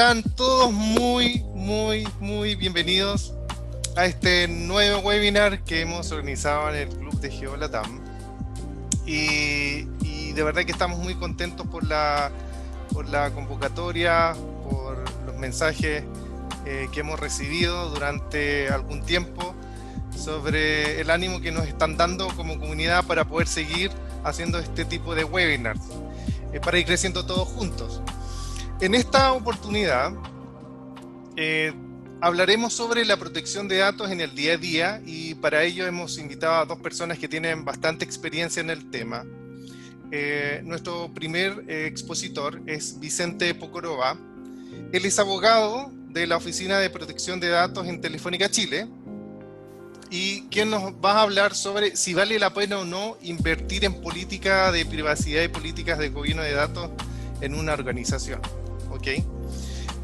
Sean todos muy bienvenidos a este nuevo webinar que hemos organizado en el Club de GeoLatam. Y de verdad que estamos muy contentos por la convocatoria, por los mensajes que hemos recibido durante algún tiempo sobre el ánimo que nos están dando como comunidad para poder seguir haciendo este tipo de webinars, para ir creciendo todos juntos. En esta oportunidad hablaremos sobre la protección de datos en el día a día, y para ello hemos invitado a dos personas que tienen bastante experiencia en el tema. Nuestro primer expositor es Vicente Pocoroba. Él es abogado de la Oficina de Protección de Datos en Telefónica Chile, y quien nos va a hablar sobre si vale la pena o no invertir en política de privacidad y políticas de gobierno de datos en una organización. ¿Okay?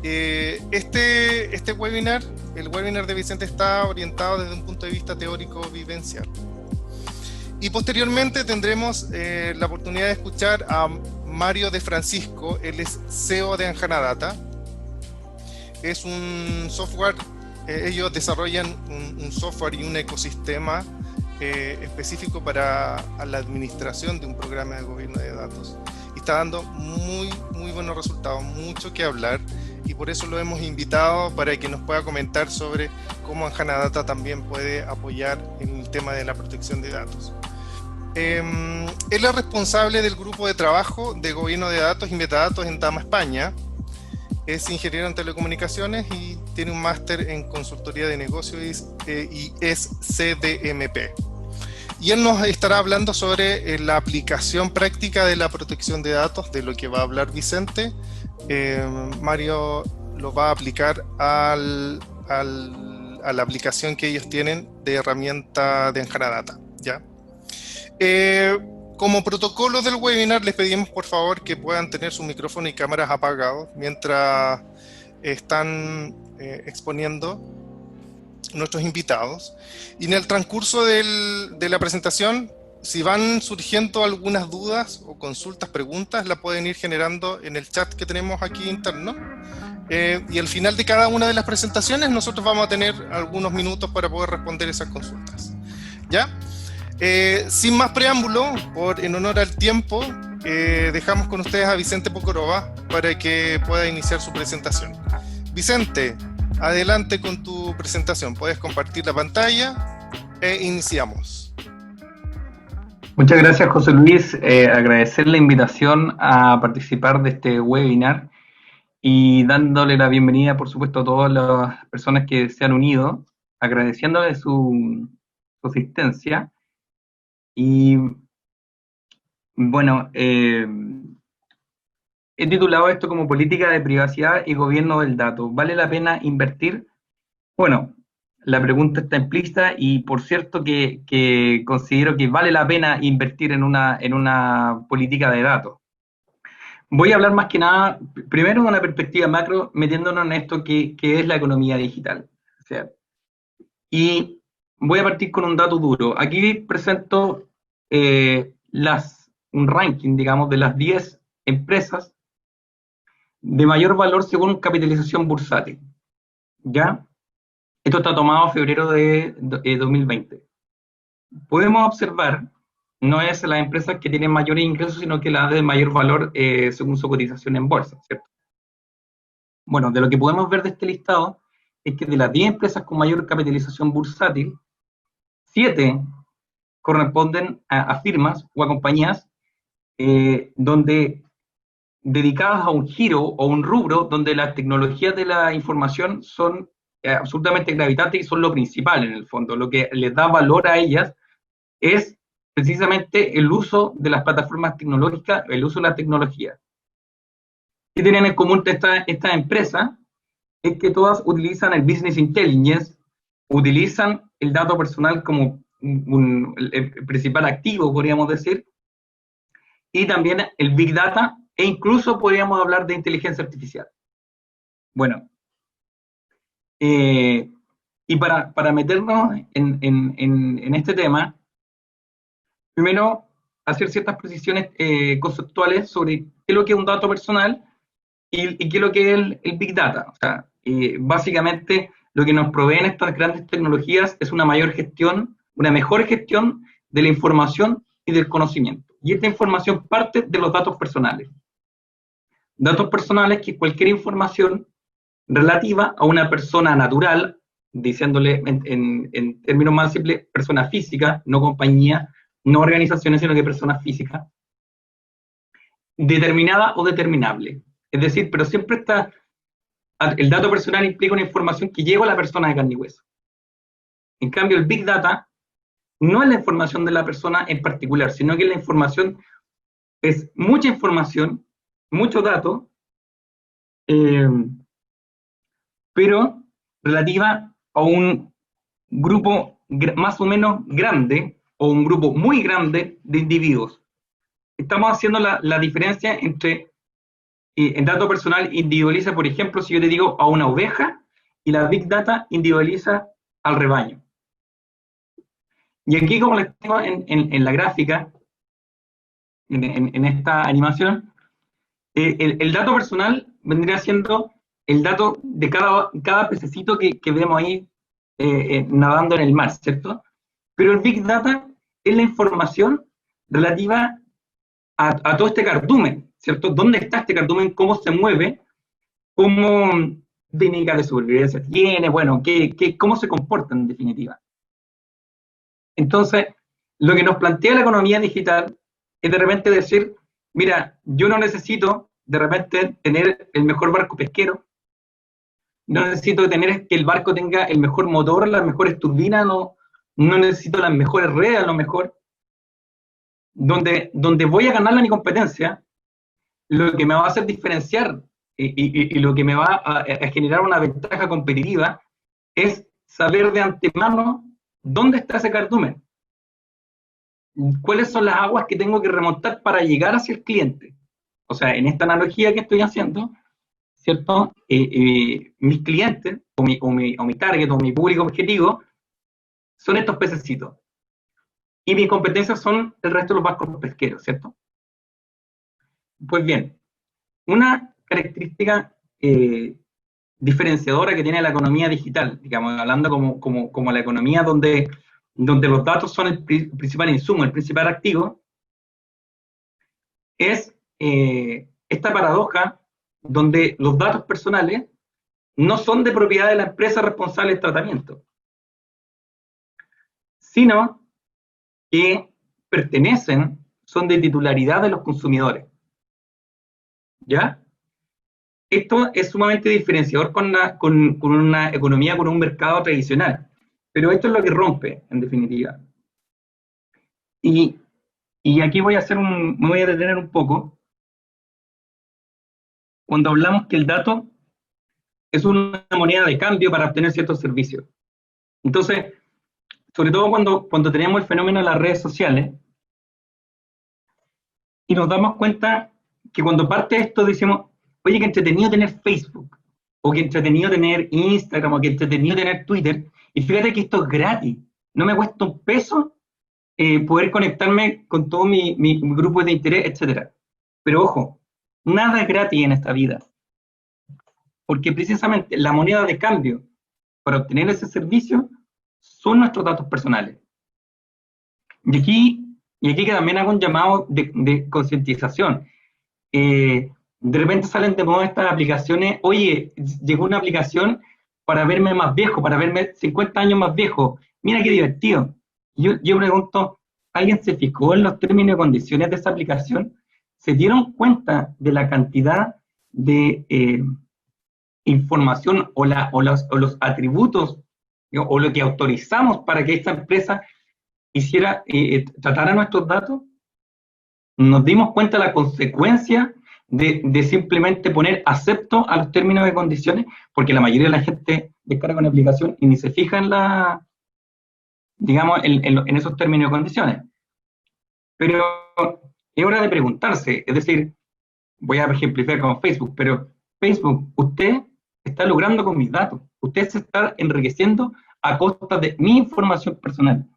Este webinar, el webinar de Vicente, está orientado desde un punto de vista teórico vivencial. Y posteriormente tendremos la oportunidad de escuchar a Mario de Francisco. Él es CEO de Anjanadata. Es un software, ellos desarrollan un software y un ecosistema específico para la administración de un programa de gobierno de datos. Y está dando muy buenos resultados, mucho que hablar, y por eso lo hemos invitado para que nos pueda comentar sobre cómo Anjanadata también puede apoyar en el tema de la protección de datos. Él es responsable del grupo de trabajo de gobierno de datos y metadatos en Dama España. Es ingeniero en telecomunicaciones y tiene un máster en consultoría de negocios y es CDMP. Y él nos estará hablando sobre la aplicación práctica de la protección de datos, de lo que va a hablar Vicente. Mario lo va a aplicar a la aplicación que ellos tienen de herramienta de Anjanadata, ¿ya? Como protocolo del webinar, les pedimos por favor que puedan tener su micrófono y cámaras apagados mientras están exponiendo nuestros invitados. Y en el transcurso de la presentación, si van surgiendo algunas dudas o consultas, preguntas, la pueden ir generando en el chat que tenemos aquí interno. Y al final de cada una de las presentaciones nosotros vamos a tener algunos minutos para poder responder esas consultas, ¿ya? Sin más preámbulo, en honor al tiempo, dejamos con ustedes a Vicente Pocoroba para que pueda iniciar su presentación. Vicente, adelante con tu presentación. Puedes compartir la pantalla e iniciamos. Muchas gracias, José Luis. Agradecer la invitación a participar de este webinar y dándole la bienvenida, por supuesto, a todas las personas que se han unido, agradeciéndole su asistencia. Y bueno, he titulado esto como política de privacidad y gobierno del dato. ¿Vale la pena invertir? Bueno, la pregunta está implícita y por cierto que considero que vale la pena invertir en una política de datos. Voy a hablar más que nada, primero de una perspectiva macro, metiéndonos en esto que es la economía digital. O sea, y voy a partir con un dato duro. Aquí presento un ranking, digamos, de las 10 empresas de mayor valor según capitalización bursátil. ¿Ya? Esto está tomado en febrero de 2020. Podemos observar, no es las empresas que tienen mayores ingresos, sino que las de mayor valor según su cotización en bolsa, ¿cierto? Bueno, de lo que podemos ver de este listado es que de las 10 empresas con mayor capitalización bursátil, 7 corresponden a firmas o a compañías donde dedicadas a un giro o un rubro donde las tecnologías de la información son absolutamente gravitantes y son lo principal en el fondo. Lo que les da valor a ellas es precisamente el uso de las plataformas tecnológicas, el uso de la tecnología. ¿Qué tienen en común estas empresas? Es que todas utilizan el business intelligence, utilizan el dato personal como el principal activo, podríamos decir, y también el big data, e incluso podríamos hablar de inteligencia artificial. Bueno, y para meternos en este tema, primero hacer ciertas precisiones conceptuales sobre qué es lo que es un dato personal ¿Y qué es lo que es el Big Data? O sea, básicamente lo que nos proveen estas grandes tecnologías es una mayor gestión, una mejor gestión de la información y del conocimiento. Y esta información parte de los datos personales. Datos personales que es cualquier información relativa a una persona natural, diciéndole en términos más simples, persona física, no compañía, no organizaciones, sino que persona física, determinada o determinable. Es decir, pero siempre está, el dato personal implica una información que llega a la persona de carne y hueso. En cambio, el Big Data no es la información de la persona en particular, sino que la información es mucha información, mucho dato, eh, pero relativa a un grupo más o menos grande o un grupo muy grande de individuos. Estamos haciendo la diferencia entre el dato personal individualiza, por ejemplo, si yo te digo a una oveja, y la Big Data individualiza al rebaño. Y aquí, como les digo en la gráfica, en esta animación, el dato personal vendría siendo el dato de cada pececito que vemos ahí nadando en el mar, ¿cierto? Pero el Big Data es la información relativa a todo este cardumen, ¿cierto? ¿Dónde está este cardumen? ¿Cómo se mueve? ¿Cómo técnicas de supervivencia tiene? Bueno, ¿cómo se comporta en definitiva? Entonces, lo que nos plantea la economía digital es de repente decir, mira, yo no necesito de repente tener el mejor barco pesquero, no necesito tener que el barco tenga el mejor motor, las mejores turbinas, no necesito las mejores redes a lo mejor. Donde voy a ganar mi competencia, lo que me va a hacer diferenciar y lo que me va a generar una ventaja competitiva es saber de antemano dónde está ese cardumen, cuáles son las aguas que tengo que remontar para llegar hacia el cliente. O sea, en esta analogía que estoy haciendo, ¿cierto? Mis clientes, o mi target, o mi público objetivo, son estos pececitos. Y mis competencias son el resto de los barcos pesqueros, ¿cierto? Pues bien, una característica diferenciadora que tiene la economía digital, digamos, hablando como la economía donde los datos son el principal insumo, el principal activo, es esta paradoja donde los datos personales no son de propiedad de la empresa responsable del tratamiento, sino que pertenecen, son de titularidad de los consumidores. ¿Ya? Esto es sumamente diferenciador con una economía, con un mercado tradicional, pero esto es lo que rompe, en definitiva. Y aquí me voy a detener un poco, cuando hablamos que el dato es una moneda de cambio para obtener ciertos servicios. Entonces, sobre todo cuando tenemos el fenómeno de las redes sociales, y nos damos cuenta que cuando parte esto decimos, oye, qué entretenido tener Facebook, o qué entretenido tener Instagram, o qué entretenido tener Twitter, y fíjate que esto es gratis, no me cuesta un peso poder conectarme con todo mi grupo de interés, etc. Pero ojo, nada es gratis en esta vida, porque precisamente la moneda de cambio para obtener ese servicio son nuestros datos personales. Y aquí que también hago un llamado de concientización. De repente salen de moda estas aplicaciones, oye, llegó una aplicación para verme más viejo, para verme 50 años más viejo, mira qué divertido. Yo pregunto, ¿alguien se fijó en los términos y condiciones de esa aplicación? ¿Se dieron cuenta de la cantidad de información o los atributos o lo que autorizamos para que esta empresa tratara nuestros datos? Nos dimos cuenta de la consecuencia de simplemente poner acepto a los términos y condiciones, porque la mayoría de la gente descarga una aplicación y ni se fija en esos términos y condiciones. Pero es hora de preguntarse, es decir, voy a ejemplificar con Facebook, pero Facebook, usted está logrando con mis datos, usted se está enriqueciendo a costa de mi información personal.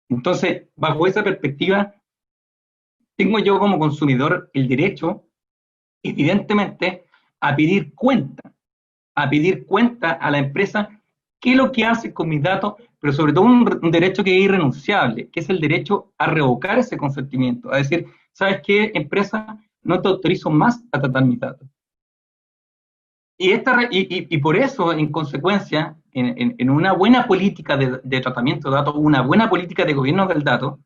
Entonces, bajo esa perspectiva, tengo yo como consumidor el derecho, evidentemente, a pedir cuenta a la empresa qué es lo que hace con mis datos, pero sobre todo un derecho que es irrenunciable, que es el derecho a revocar ese consentimiento, a decir, ¿sabes qué, empresa? No te autorizo más a tratar mis datos. Y por eso, en consecuencia, en una buena política de tratamiento de datos, una buena política de gobierno del dato,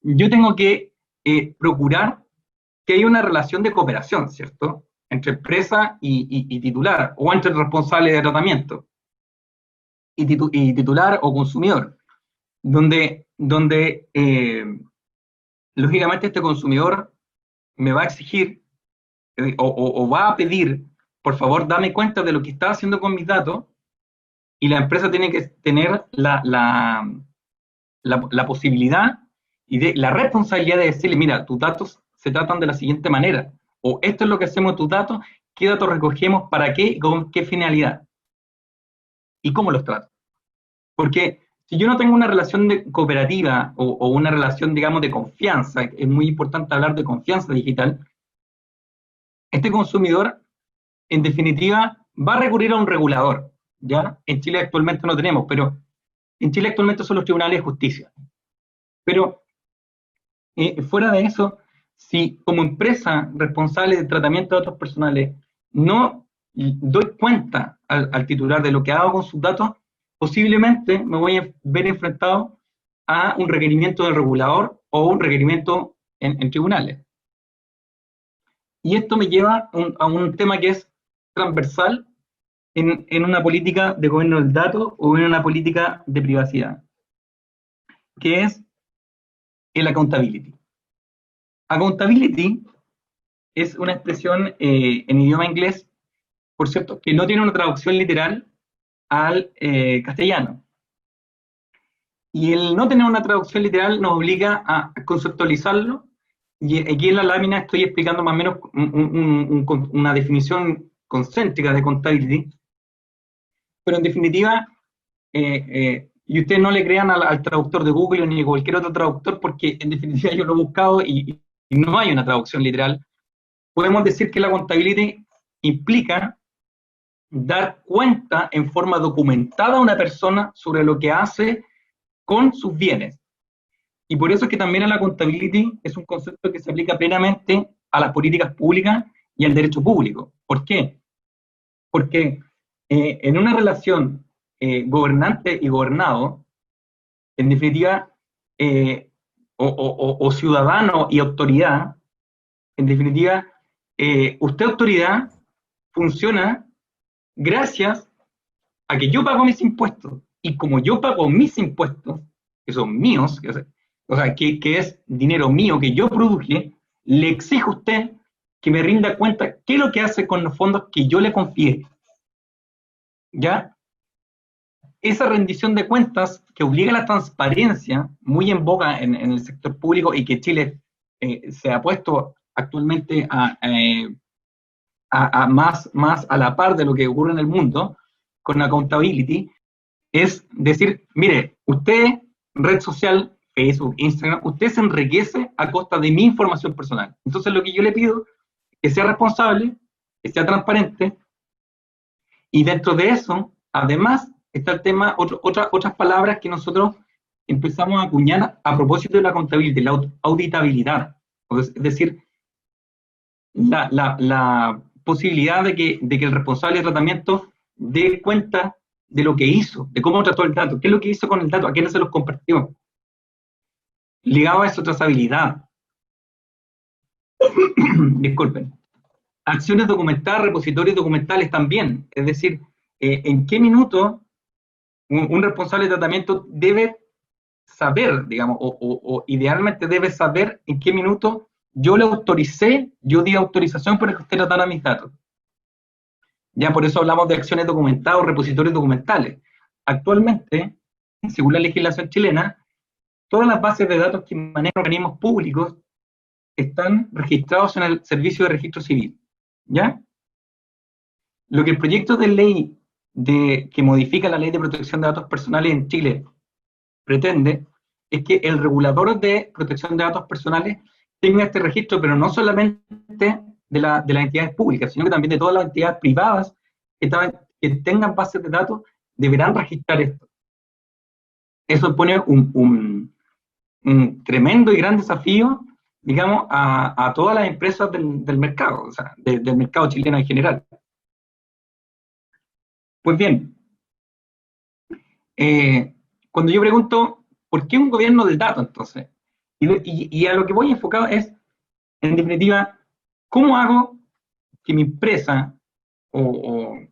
yo tengo que procurar que haya una relación de cooperación, ¿cierto? Entre empresa y titular, o entre el responsable de tratamiento y titular o consumidor, donde lógicamente este consumidor me va a exigir o va a pedir, por favor, dame cuenta de lo que está haciendo con mis datos, y la empresa tiene que tener la posibilidad y la responsabilidad de decirle, mira, tus datos se tratan de la siguiente manera, o esto es lo que hacemos con tus datos, qué datos recogemos, para qué, con qué finalidad, y cómo los trato. Porque si yo no tengo una relación cooperativa o una relación, digamos, de confianza, es muy importante hablar de confianza digital, este consumidor, en definitiva, va a recurrir a un regulador, ¿ya? En Chile actualmente no tenemos, pero en Chile actualmente son los tribunales de justicia. Pero fuera de eso, si como empresa responsable de tratamiento de datos personales no doy cuenta al titular de lo que hago con sus datos, posiblemente me voy a ver enfrentado a un requerimiento del regulador o un requerimiento en tribunales. Y esto me lleva a un tema que es transversal en una política de gobierno del dato o en una política de privacidad, que es el accountability. Accountability es una expresión en idioma inglés, por cierto, que no tiene una traducción literal al castellano. Y el no tener una traducción literal nos obliga a conceptualizarlo, y aquí en la lámina estoy explicando más o menos una definición concéntrica de accountability, pero en definitiva, y ustedes no le crean al traductor de Google ni a cualquier otro traductor, porque en definitiva yo lo he buscado y no hay una traducción literal. Podemos decir que la accountability implica dar cuenta en forma documentada a una persona sobre lo que hace con sus bienes. Y por eso es que también la accountability es un concepto que se aplica plenamente a las políticas públicas y al derecho público. ¿Por qué? Porque en una relación gobernante y gobernado, en definitiva, o ciudadano y autoridad, en definitiva, usted autoridad funciona gracias a que yo pago mis impuestos. Y como yo pago mis impuestos, que son míos, que es dinero mío que yo produje, le exijo a usted que me rinda cuenta qué es lo que hace con los fondos que yo le confié. ¿Ya? Esa rendición de cuentas que obliga a la transparencia, muy en boga en el sector público, y que Chile se ha puesto actualmente más a la par de lo que ocurre en el mundo, con accountability, es decir, mire, usted, red social, Facebook, Instagram, usted se enriquece a costa de mi información personal. Entonces lo que yo le pido es que sea responsable, que sea transparente, y dentro de eso, además, está el tema, otras palabras que nosotros empezamos a acuñar a propósito de la contabilidad, la auditabilidad. Es decir, la posibilidad de que el responsable de tratamiento dé cuenta de lo que hizo, de cómo trató el dato, qué es lo que hizo con el dato, a quiénes se los compartió. Ligado a eso, trazabilidad. Disculpen. Acciones documentadas, repositorios documentales también. Es decir, en qué minuto un responsable de tratamiento debe saber, digamos, o idealmente debe saber en qué minuto yo le autoricé, yo di autorización para que usted tratara mis datos. Ya por eso hablamos de acciones documentadas o repositorios documentales. Actualmente, según la legislación chilena, todas las bases de datos que manejan organismos públicos están registrados en el Servicio de Registro Civil. ¿Ya? Lo que el proyecto de ley que modifica la Ley de Protección de Datos Personales en Chile pretende es que el regulador de protección de datos personales tenga este registro, pero no solamente de las entidades públicas, sino que también de todas las entidades privadas que tengan bases de datos, deberán registrar esto. Eso pone un tremendo y gran desafío, digamos, a todas las empresas del mercado, o sea, del mercado chileno en general. Pues bien, cuando yo pregunto, ¿por qué un gobierno del dato entonces? Y a lo que voy enfocado es, en definitiva, ¿cómo hago que mi empresa, yo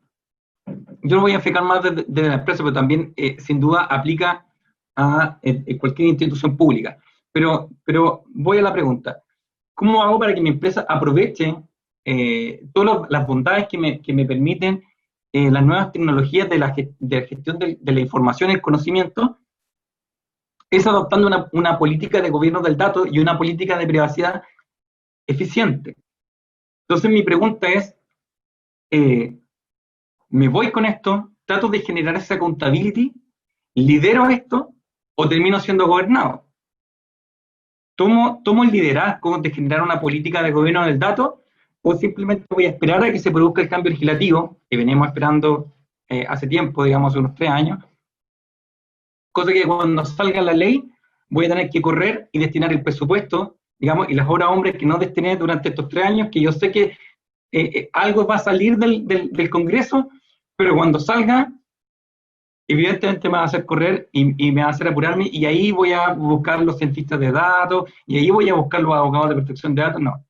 lo voy a enfocar más desde la empresa, pero también sin duda aplica a cualquier institución pública. Pero voy a la pregunta, ¿cómo hago para que mi empresa aproveche todas las bondades que me permiten las nuevas tecnologías de la gestión de la información y el conocimiento? Es adoptando una política de gobierno del dato y una política de privacidad eficiente. Entonces mi pregunta es, ¿me voy con esto? ¿Trato de generar esa accountability? ¿Lidero esto o termino siendo gobernado? ¿Tomo el liderazgo de generar una política de gobierno del dato o simplemente voy a esperar a que se produzca el cambio legislativo que venimos esperando hace tiempo, digamos, unos 3 años? Cosa que cuando salga la ley voy a tener que correr y destinar el presupuesto, digamos, y las horas hombres que no destiné durante estos 3 años, que yo sé que algo va a salir del Congreso, pero cuando salga, evidentemente me va a hacer correr y me va a hacer apurarme, y ahí voy a buscar los cientistas de datos, y ahí voy a buscar los abogados de protección de datos, no.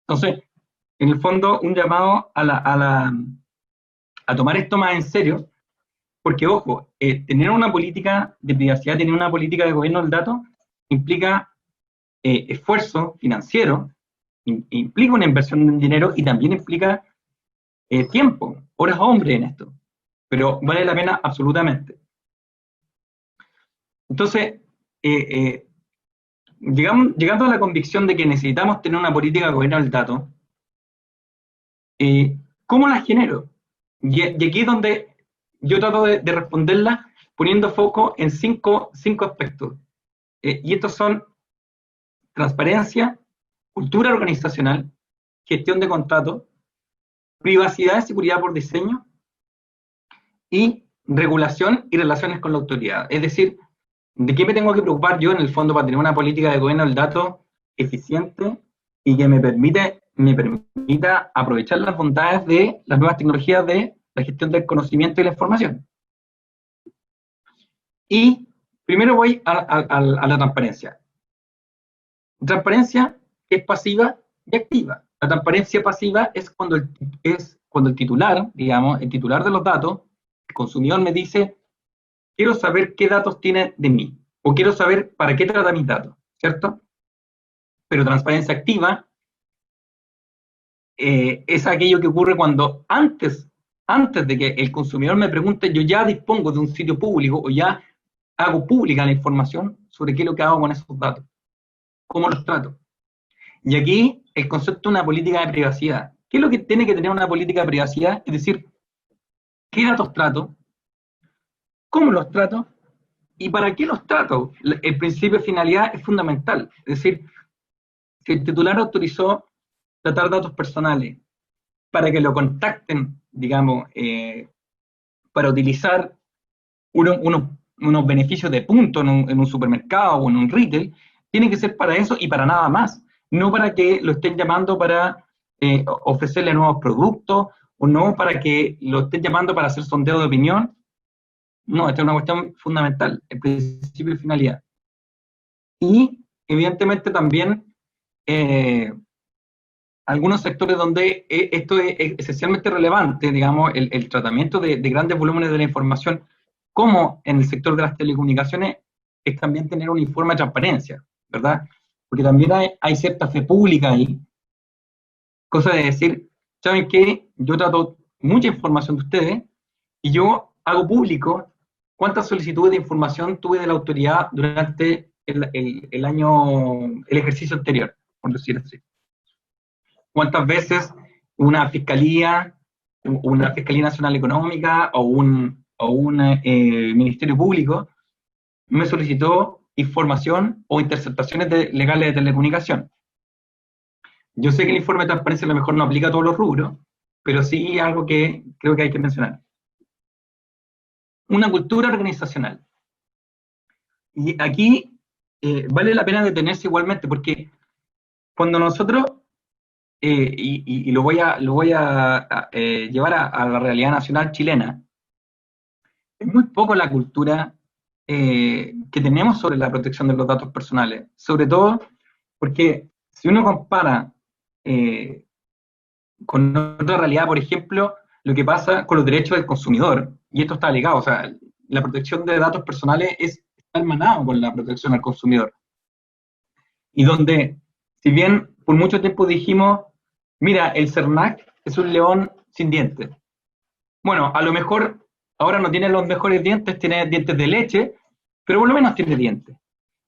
Entonces, en el fondo, un llamado a tomar esto más en serio, porque, ojo, tener una política de privacidad, tener una política de gobierno del dato, implica esfuerzo financiero, implica una inversión en dinero y también implica tiempo, horas hombre en esto, pero vale la pena absolutamente. Entonces, llegando a la convicción de que necesitamos tener una política de gobierno del dato, ¿cómo la genero? Y aquí es donde yo trato de responderla poniendo foco en cinco aspectos. Y estos son transparencia, cultura organizacional, gestión de contratos, privacidad y seguridad por diseño, y regulación y relaciones con la autoridad. Es decir, ¿de qué me tengo que preocupar yo en el fondo para tener una política de gobierno del dato eficiente y que me permita aprovechar las bondades de las nuevas tecnologías de la gestión del conocimiento y la información? Y primero voy a la transparencia. Transparencia es pasiva y activa. La transparencia pasiva es cuando el titular, digamos, el titular de los datos, el consumidor me dice, quiero saber qué datos tiene de mí, o quiero saber para qué trata mis datos, ¿cierto? Pero transparencia activa es aquello que ocurre cuando antes de que el consumidor me pregunte, yo ya dispongo de un sitio público o ya hago pública la información sobre qué es lo que hago con esos datos, cómo los trato. Y aquí el concepto de una política de privacidad. ¿Qué es lo que tiene que tener una política de privacidad? Es decir, ¿qué datos trato? ¿Cómo los trato? ¿Y para qué los trato? El principio de finalidad es fundamental. Es decir, si el titular autorizó tratar datos personales para que lo contacten, digamos, para utilizar unos beneficios de punto en un supermercado o en un retail, tiene que ser para eso y para nada más. No para que lo estén llamando para ofrecerle nuevos productos, o no para que lo estén llamando para hacer sondeo de opinión. No, esta es una cuestión fundamental, el principio de finalidad. Y, evidentemente, también algunos sectores donde esto es esencialmente relevante, digamos, el tratamiento de grandes volúmenes de la información, como en el sector de las telecomunicaciones, es también tener un informe de transparencia, ¿verdad? Porque también hay cierta fe pública ahí, cosa de decir, ¿saben qué? Yo trato mucha información de ustedes y yo hago público cuántas solicitudes de información tuve de la autoridad durante el ejercicio anterior, por decir así. ¿Cuántas veces una fiscalía nacional económica o un ministerio público me solicitó información o interceptaciones legales de telecomunicación? Yo sé que el informe de transparencia a lo mejor no aplica a todos los rubros, pero sí algo que creo que hay que mencionar. Una cultura organizacional. Y aquí vale la pena detenerse igualmente, porque cuando nosotros, y lo voy a llevar a la realidad nacional chilena, es muy poco la cultura que tenemos sobre la protección de los datos personales, sobre todo porque si uno compara eh, con otra realidad, por ejemplo, lo que pasa con los derechos del consumidor, y esto está ligado, o sea, la protección de datos personales está hermanado con la protección al consumidor, y donde, si bien por mucho tiempo dijimos, mira, el CERNAC es un león sin dientes, bueno, a lo mejor ahora no tiene los mejores dientes, tiene dientes de leche, pero por lo menos tiene dientes.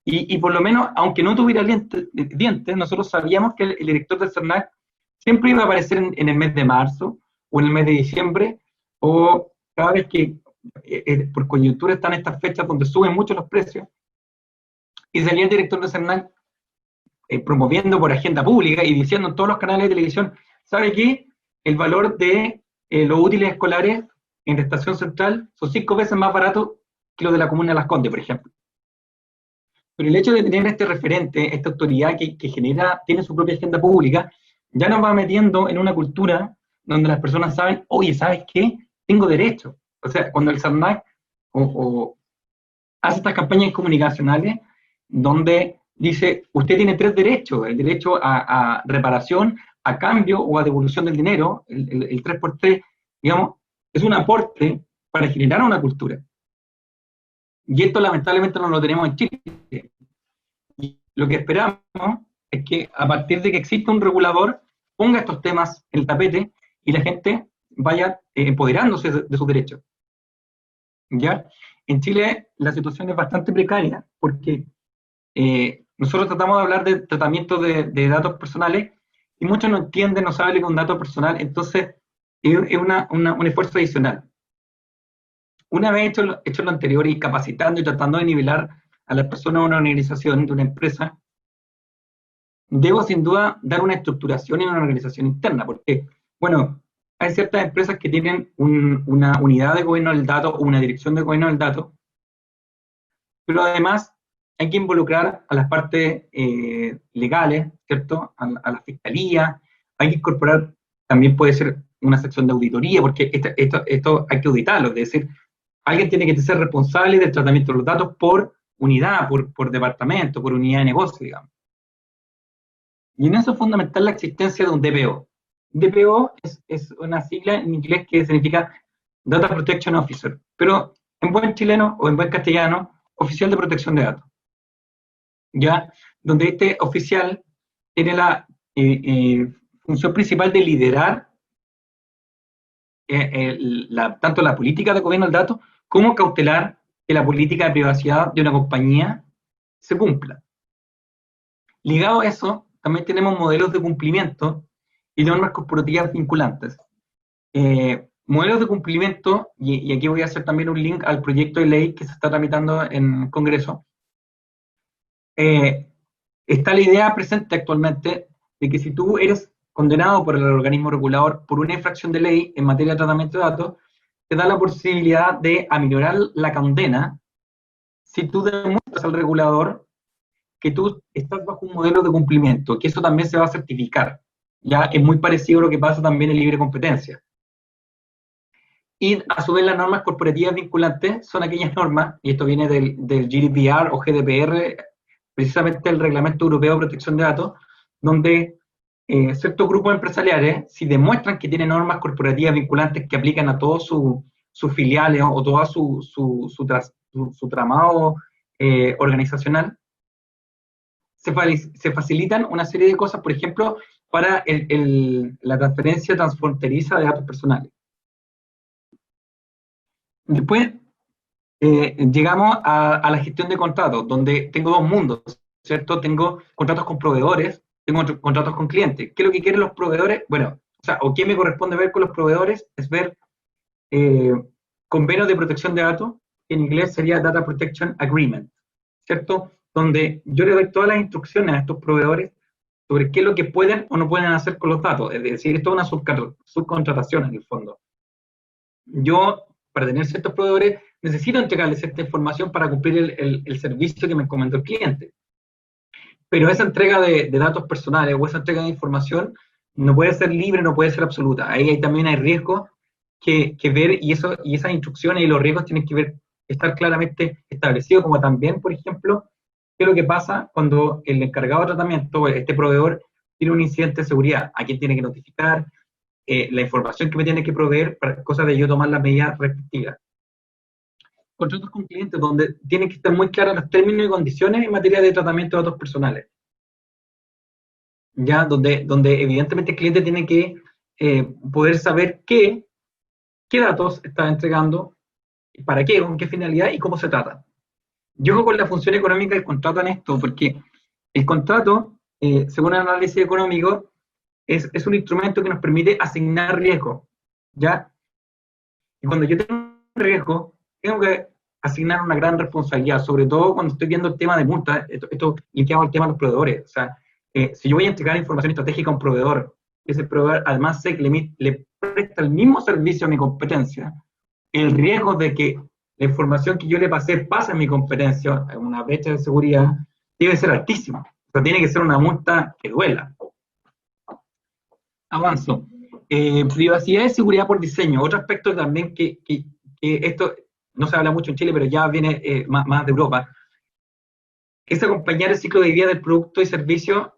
Y por lo menos, aunque no tuviera dientes, nosotros sabíamos que el director del CERNAC siempre iba a aparecer en el mes de marzo o en el mes de diciembre, o cada vez que por coyuntura están estas fechas donde suben mucho los precios, y salía el director del CERNAC promoviendo por agenda pública y diciendo en todos los canales de televisión, ¿sabe qué? El valor de los útiles escolares en la estación central son 5 veces más barato que los de la comuna de Las Condes, por ejemplo. Pero el hecho de tener este referente, esta autoridad que genera, tiene su propia agenda pública, ya nos va metiendo en una cultura donde las personas saben, oye, ¿sabes qué? Tengo derecho. O sea, cuando el SARNAC o hace estas campañas comunicacionales donde dice, usted tiene 3 derechos, el derecho a reparación, a cambio o a devolución del dinero, el 3x3, digamos, es un aporte para generar una cultura. Y esto lamentablemente no lo tenemos en Chile. Y lo que esperamos es que a partir de que exista un regulador, ponga estos temas en el tapete y la gente vaya empoderándose de sus derechos. ¿Ya? En Chile la situación es bastante precaria porque nosotros tratamos de hablar de tratamiento de datos personales y muchos no entienden, no saben lo que es un dato personal, entonces es un esfuerzo adicional. Una vez hecho lo anterior y capacitando y tratando de nivelar a las personas de una organización, de una empresa, debo sin duda dar una estructuración en una organización interna, porque, bueno, hay ciertas empresas que tienen una unidad de gobierno del dato o una dirección de gobierno del dato, pero además hay que involucrar a las partes legales, ¿cierto? A la fiscalía, hay que incorporar, también puede ser una sección de auditoría, porque esto hay que auditarlo, es decir, alguien tiene que ser responsable del tratamiento de los datos por unidad, por departamento, por unidad de negocio, digamos. Y en eso es fundamental la existencia de un DPO. DPO es una sigla en inglés que significa Data Protection Officer, pero en buen chileno o en buen castellano, oficial de protección de datos. ¿Ya? Donde este oficial tiene la función principal de liderar tanto la política de gobierno del dato como cautelar que la política de privacidad de una compañía se cumpla. Ligado a eso, también tenemos modelos de cumplimiento y normas corporativas vinculantes. Modelos de cumplimiento, y aquí voy a hacer también un link al proyecto de ley que se está tramitando en el Congreso. Está la idea presente actualmente de que si tú eres condenado por el organismo regulador por una infracción de ley en materia de tratamiento de datos, te da la posibilidad de aminorar la condena si tú demuestras al regulador que tú estás bajo un modelo de cumplimiento, que eso también se va a certificar. Ya es muy parecido a lo que pasa también en libre competencia. Y a su vez las normas corporativas vinculantes son aquellas normas, y esto viene del GDPR o GDPR, precisamente el Reglamento Europeo de Protección de Datos, donde ciertos grupos empresariales, si demuestran que tienen normas corporativas vinculantes que aplican a todos sus filiales o todo su tramado organizacional, se facilitan una serie de cosas, por ejemplo, para la transferencia transfronteriza de datos personales. Después llegamos a la gestión de contratos, donde tengo dos mundos, ¿cierto? Tengo contratos con proveedores, tengo contratos con clientes. ¿Qué es lo que quieren los proveedores? Bueno, o qué me corresponde ver con los proveedores es ver convenios de protección de datos, que en inglés sería Data Protection Agreement, ¿cierto? Donde yo le doy todas las instrucciones a estos proveedores sobre qué es lo que pueden o no pueden hacer con los datos. Es decir, esto es una subcontratación en el fondo. Yo, para tener ciertos proveedores, necesito entregarles cierta información para cumplir el servicio que me encomendó el cliente. Pero esa entrega de datos personales o esa entrega de información no puede ser libre, no puede ser absoluta. Ahí también hay riesgos que ver, y esas instrucciones y los riesgos tienen que estar claramente establecidos, como también, por ejemplo, qué es lo que pasa cuando el encargado de tratamiento, este proveedor, tiene un incidente de seguridad, a quién tiene que notificar, la información que me tiene que proveer, para cosa de yo tomar las medidas respectivas. Contratos con clientes donde tienen que estar muy claros los términos y condiciones en materia de tratamiento de datos personales. Ya, donde evidentemente el cliente tiene que poder saber qué datos está entregando, para qué, con qué finalidad y cómo se trata. Yo juego con la función económica del contrato en esto, porque el contrato, según el análisis económico, es un instrumento que nos permite asignar riesgo, ¿ya? Y cuando yo tengo un riesgo, tengo que asignar una gran responsabilidad, sobre todo cuando estoy viendo el tema de multas, esto linkeado al tema de los proveedores. O sea, si yo voy a entregar información estratégica a un proveedor, ese proveedor además sé que le presta el mismo servicio a mi competencia, el riesgo de que la información que yo le pasé pase a mi competencia, en una brecha de seguridad, debe ser altísimo. O sea, tiene que ser una multa que duela. Avanzo. Privacidad y seguridad por diseño. Otro aspecto también que esto no se habla mucho en Chile, pero ya viene más de Europa, es acompañar el ciclo de vida del producto y servicio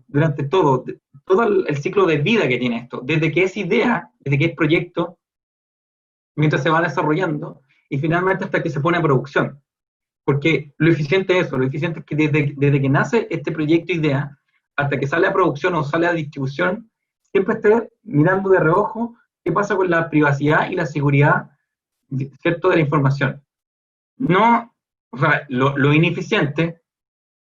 durante todo el ciclo de vida que tiene esto, desde que es idea, desde que es proyecto, mientras se va desarrollando, y finalmente hasta que se pone a producción. Porque lo eficiente es eso, lo eficiente es que desde que nace este proyecto idea, hasta que sale a producción o sale a distribución, siempre esté mirando de reojo qué pasa con la privacidad y la seguridad, ¿cierto?, de la información. No, o sea, lo ineficiente,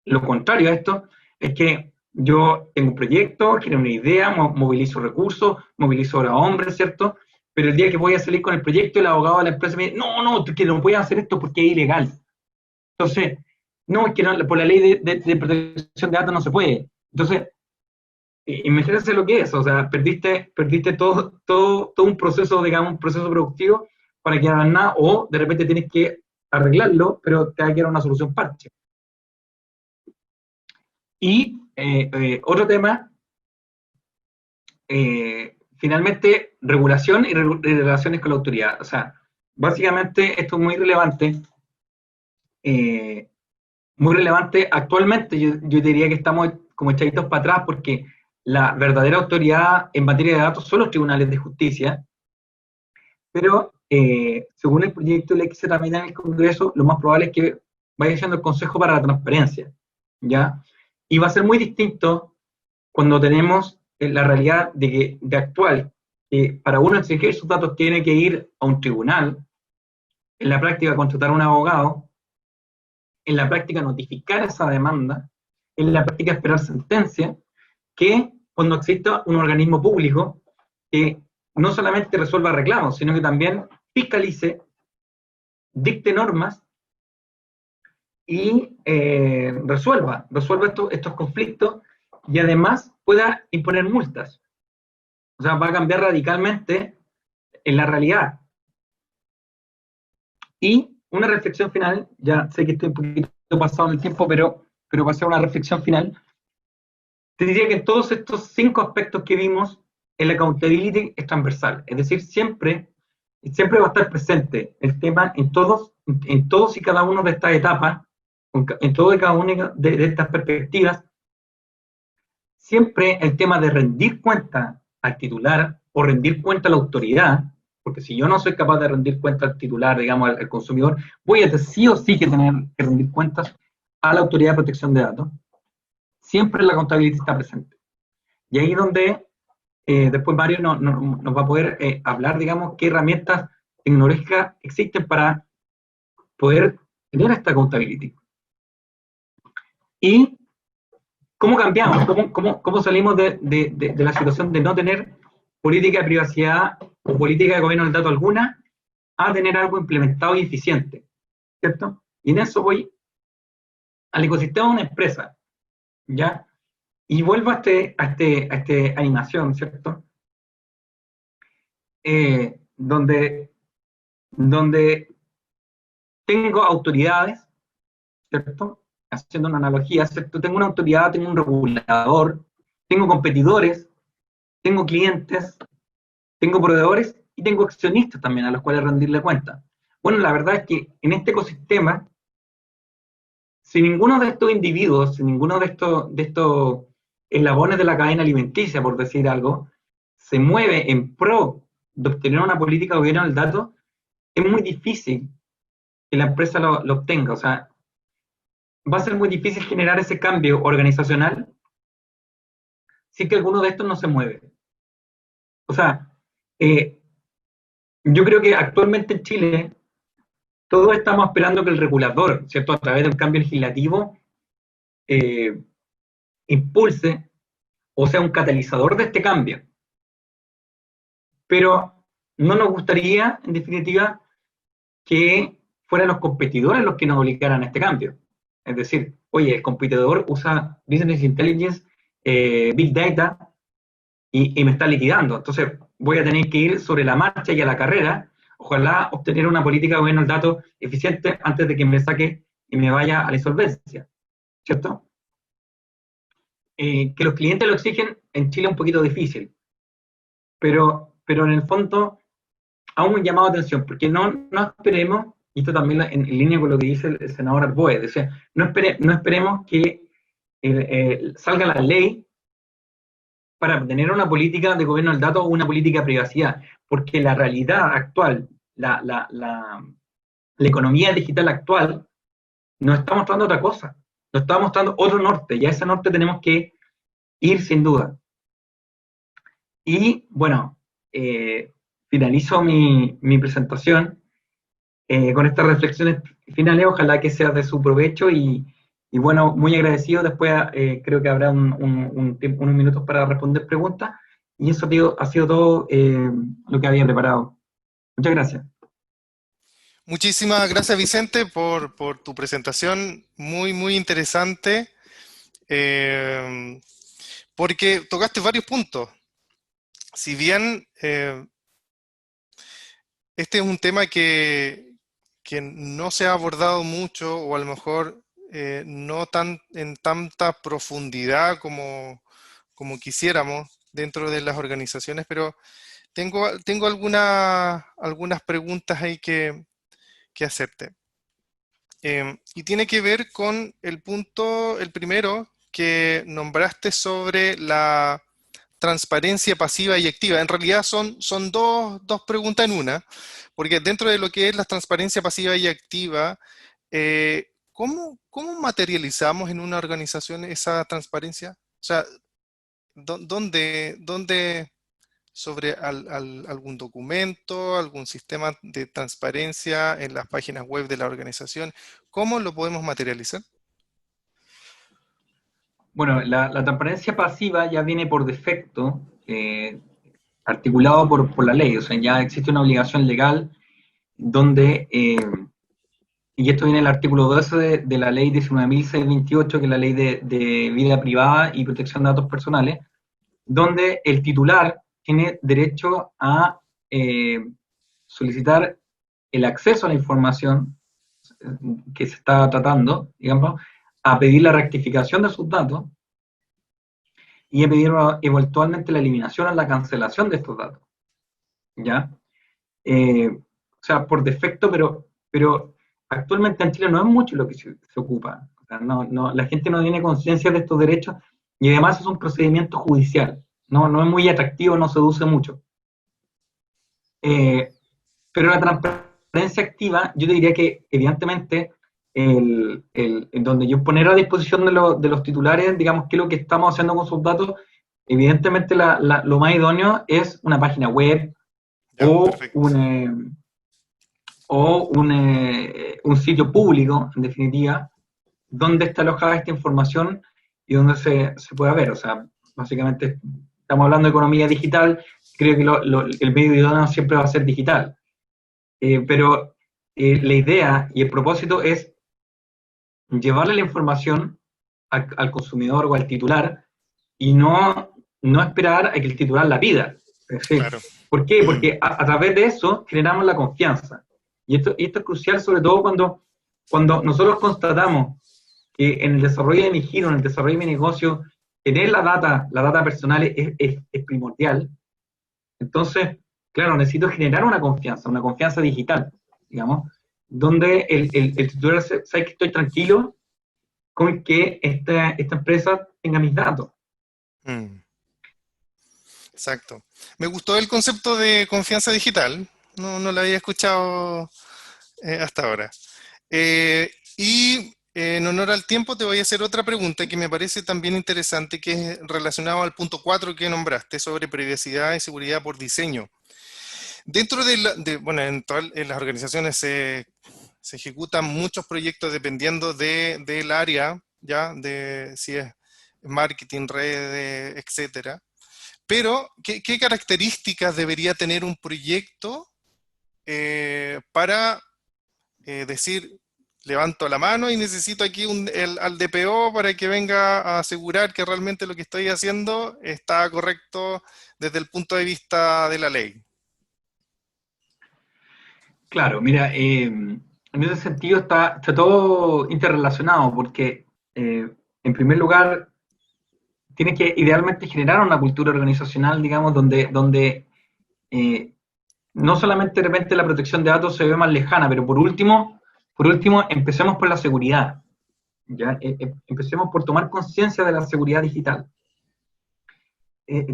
lo contrario a esto, es que yo tengo un proyecto, quiero una idea, movilizo recursos, movilizo a hombres, ¿cierto? Pero el día que voy a salir con el proyecto, el abogado de la empresa me dice, no, que no puedes hacer esto porque es ilegal. Entonces, no, es que no, por la ley de protección de datos no se puede. Entonces, imagínense lo que es, o sea, perdiste todo un proceso, digamos, un proceso productivo para que hagan nada, o de repente tienes que arreglarlo, pero te va a quedar una solución parche. Y otro tema, finalmente, regulación y relaciones con la autoridad. O sea, básicamente esto es muy relevante actualmente. Yo diría que estamos como echaditos para atrás porque la verdadera autoridad en materia de datos son los tribunales de justicia, pero según el proyecto de ley que se tramita en el Congreso, lo más probable es que vaya siendo el Consejo para la Transparencia, ¿ya? Y va a ser muy distinto cuando tenemos la realidad de actual, que para uno exigir sus datos tiene que ir a un tribunal, en la práctica contratar a un abogado, en la práctica notificar esa demanda, en la práctica esperar sentencia, que cuando exista un organismo público que no solamente resuelva reclamos, sino que también fiscalice, dicte normas y resuelva estos conflictos y además pueda imponer multas. O sea, va a cambiar radicalmente en la realidad. Y una reflexión final, ya sé que estoy un poquito pasado en el tiempo, pero para hacer una reflexión final, te diría que en todos estos 5 aspectos que vimos, el accountability es transversal, es decir, siempre va a estar presente el tema en todos y cada uno de estas etapas, en todo y cada una de estas perspectivas. Siempre el tema de rendir cuenta al titular o rendir cuenta a la autoridad, porque si yo no soy capaz de rendir cuenta al titular, digamos, al consumidor, voy a sí o sí que tener que rendir cuentas a la autoridad de protección de datos. Siempre la contabilidad está presente. Y ahí es donde después Mario nos va a poder hablar, digamos, qué herramientas tecnológicas existen para poder tener esta contabilidad. Y cómo cambiamos, cómo salimos de la situación de no tener política de privacidad o política de gobierno del dato alguna a tener algo implementado y eficiente, ¿cierto? Y en eso voy al ecosistema de una empresa, ¿ya? Y vuelvo a este animación, ¿cierto? Donde tengo autoridades, ¿cierto? Haciendo una analogía, ¿cierto? Tengo una autoridad, tengo un regulador, tengo competidores, tengo clientes, tengo proveedores y tengo accionistas también a los cuales rendirle cuenta. Bueno, la verdad es que en este ecosistema, si ninguno de estos individuos, si ninguno de estos eslabones de la cadena alimenticia, por decir algo, se mueve en pro de obtener una política de gobierno del dato, es muy difícil que la empresa lo obtenga. O sea, va a ser muy difícil generar ese cambio organizacional si que alguno de estos no se mueve. O sea, eh, yo creo que actualmente en Chile todos estamos esperando que el regulador, ¿cierto?, a través de un cambio legislativo, eh, impulse o sea un catalizador de este cambio. Pero no nos gustaría, en definitiva, que fueran los competidores los que nos obligaran a este cambio. Es decir, oye, el competidor usa Business Intelligence, Big Data, y me está liquidando. Entonces, voy a tener que ir sobre la marcha y a la carrera, ojalá obtener una política de gobierno del dato eficiente antes de que me saque y me vaya a la insolvencia, ¿cierto? Que los clientes lo exigen en Chile es un poquito difícil, pero en el fondo aún un llamado de atención, porque no esperemos, y esto también en línea con lo que dice el senador Arboe, decía, no esperemos que salga la ley para tener una política de gobierno del dato o una política de privacidad, porque la realidad actual, la economía digital actual, nos está mostrando otra cosa, nos está mostrando otro norte, y a ese norte tenemos que ir sin duda. Y bueno, finalizo mi presentación con estas reflexiones finales, ojalá que sea de su provecho y bueno, muy agradecido. Después creo que habrá unos minutos para responder preguntas y eso tío, ha sido todo lo que había preparado. Muchas gracias. Muchísimas gracias, Vicente, por tu presentación, muy, muy interesante, eh, porque tocaste varios puntos. Si bien este es un tema que no se ha abordado mucho, o a lo mejor no en tanta profundidad como quisiéramos dentro de las organizaciones, pero tengo algunas preguntas ahí que hacerte. Y tiene que ver con el punto, el primero, que nombraste sobre la transparencia pasiva y activa. En realidad son dos preguntas en una, porque dentro de lo que es la transparencia pasiva y activa, ¿cómo materializamos en una organización esa transparencia? O sea, ¿dónde sobre algún documento, algún sistema de transparencia en las páginas web de la organización? ¿Cómo lo podemos materializar? Bueno, la transparencia pasiva ya viene por defecto articulado por la ley, o sea, ya existe una obligación legal donde y esto viene en el artículo 12 de la ley 19.628, que es la ley de vida privada y protección de datos personales, donde el titular tiene derecho a solicitar el acceso a la información que se está tratando, digamos, a pedir la rectificación de sus datos y a pedir eventualmente la eliminación o la cancelación de estos datos. ¿Ya? O sea, por defecto, pero actualmente en Chile no es mucho lo que se ocupa. O sea, la gente no tiene conciencia de estos derechos y además es un procedimiento judicial. No es muy atractivo, no seduce mucho. Pero la transparencia activa, yo te diría que evidentemente donde yo poner a disposición de los titulares, digamos, qué es lo que estamos haciendo con sus datos, evidentemente lo más idóneo es una página web Ya, o perfecto. un sitio público, en definitiva, donde está alojada esta información y donde se pueda ver. O sea, básicamente estamos hablando de economía digital, creo que el medio idóneo siempre va a ser digital. Pero la idea y el propósito es llevarle la información al consumidor o al titular y no esperar a que el titular la pida. Es decir, claro. ¿por qué? Mm, Porque a través de eso generamos la confianza. Y esto es crucial, sobre todo cuando nosotros constatamos que en el desarrollo de mi giro, en el desarrollo de mi negocio, tener la data personal es primordial. Entonces, claro, necesito generar una confianza digital, digamos, donde el titular sabe que estoy tranquilo con que esta empresa tenga mis datos. mm, exacto. Me gustó el concepto de confianza digital. No lo había escuchado hasta ahora. Y en honor al tiempo te voy a hacer otra pregunta que me parece también interesante, que es relacionado al punto 4 que nombraste sobre privacidad y seguridad por diseño. Dentro bueno, en las organizaciones se ejecutan muchos proyectos dependiendo del área, ya, de si es marketing, redes, etcétera. Pero, ¿qué características debería tener un proyecto para decir, levanto la mano y necesito aquí al DPO para que venga a asegurar que realmente lo que estoy haciendo está correcto desde el punto de vista de la ley? Claro, mira, en ese sentido está todo interrelacionado porque, en primer lugar, tienes que idealmente generar una cultura organizacional, digamos, donde eh, no solamente de repente la protección de datos se ve más lejana, pero por último, empecemos por la seguridad. ¿Ya? Empecemos por tomar conciencia de la seguridad digital.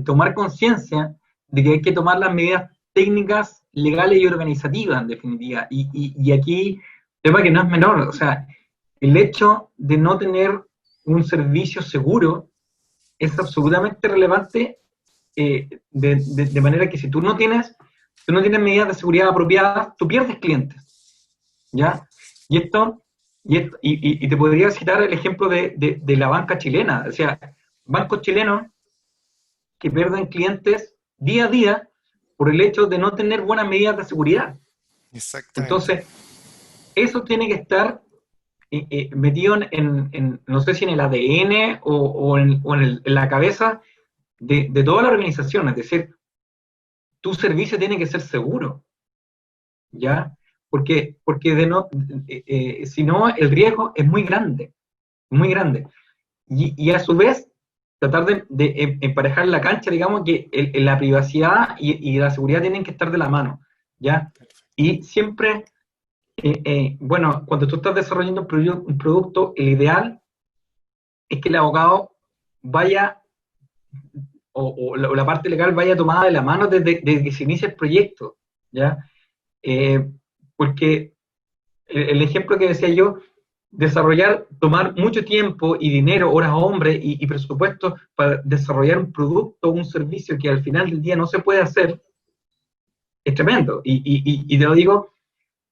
Tomar conciencia de que hay que tomar las medidas técnicas, legales y organizativas, en definitiva. Y aquí, tema que no es menor, o sea, el hecho de no tener un servicio seguro es absolutamente relevante, de manera que si tú no tienes medidas de seguridad apropiadas, tú pierdes clientes, ¿ya? Y esto, y te podría citar el ejemplo de la banca chilena, o sea, bancos chilenos que pierden clientes día a día por el hecho de no tener buenas medidas de seguridad. Exactamente. Entonces, eso tiene que estar metido no sé si en el ADN o en la cabeza de toda la organización, es decir, tu servicio tiene que ser seguro, ¿ya? Porque si no, el riesgo es muy grande, muy grande. Y a su vez, tratar de emparejar la cancha, digamos que la privacidad y la seguridad tienen que estar de la mano, ¿ya? Y siempre, bueno, cuando tú estás desarrollando un producto, el ideal es que el abogado vaya, o la parte legal vaya tomada de la mano desde que se inicia el proyecto, ¿ya? Eh, Porque el ejemplo que decía yo, tomar mucho tiempo y dinero, horas hombre y presupuesto para desarrollar un producto o un servicio que al final del día no se puede hacer, es tremendo. Y te lo digo,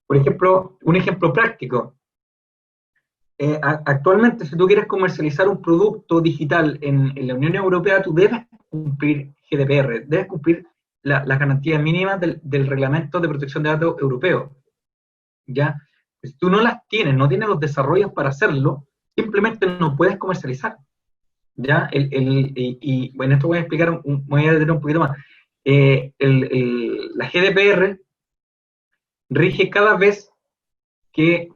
por ejemplo, un ejemplo práctico. Actualmente, si tú quieres comercializar un producto digital en la Unión Europea, tú debes cumplir GDPR, debes cumplir las garantías mínimas del Reglamento de Protección de Datos Europeo. ¿Ya? Si tú no las tienes, no tienes los desarrollos para hacerlo, simplemente no puedes comercializar. ¿Ya? Bueno, esto voy a explicar, voy a detener un poquito más. La GDPR rige cada vez que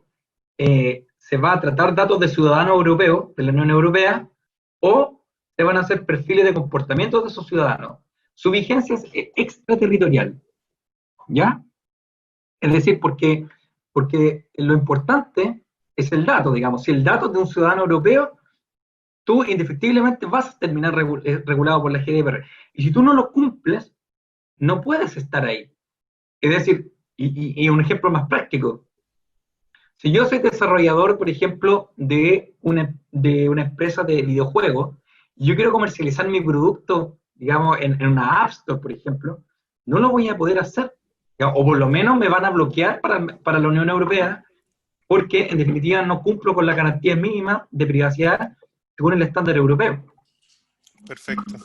se va a tratar datos de ciudadanos europeos, de la Unión Europea, o se van a hacer perfiles de comportamiento de esos ciudadanos. Su vigencia es extraterritorial, ¿ya? Es decir, porque lo importante es el dato, digamos. Si el dato es de un ciudadano europeo, tú indefectiblemente vas a terminar regulado por la GDPR. Y si tú no lo cumples, no puedes estar ahí. Es decir, y un ejemplo más práctico, si yo soy desarrollador, por ejemplo, de una empresa de videojuegos, y yo quiero comercializar mi producto, digamos, en una App Store, por ejemplo, no lo voy a poder hacer. O por lo menos me van a bloquear para la Unión Europea, porque en definitiva no cumplo con las garantías mínimas de privacidad según el estándar europeo. Perfecto.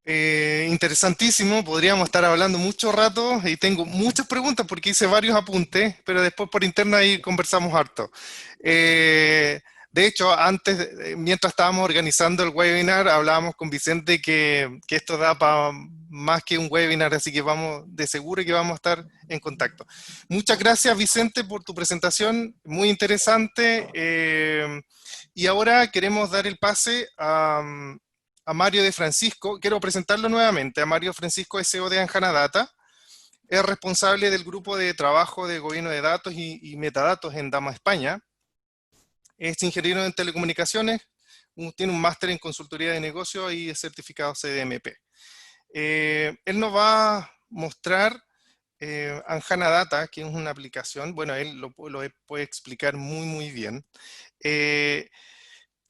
Interesantísimo, podríamos estar hablando mucho rato y tengo muchas preguntas porque hice varios apuntes, pero después por interno ahí conversamos harto. Eh, De hecho, antes, mientras estábamos organizando el webinar, hablábamos con Vicente que esto da para más que un webinar, así que vamos de seguro que vamos a estar en contacto. Muchas gracias, Vicente, por tu presentación, muy interesante. Y ahora queremos dar el pase a Mario de Francisco. Quiero presentarlo nuevamente. A Mario Francisco es CEO de Anjanadata. Es responsable del grupo de trabajo de gobierno de datos y metadatos en Dama, España. Es ingeniero en telecomunicaciones, tiene un máster en consultoría de negocios y es certificado CDMP. Él nos va a mostrar Anjanadata, que es una aplicación, bueno, él lo puede explicar muy bien.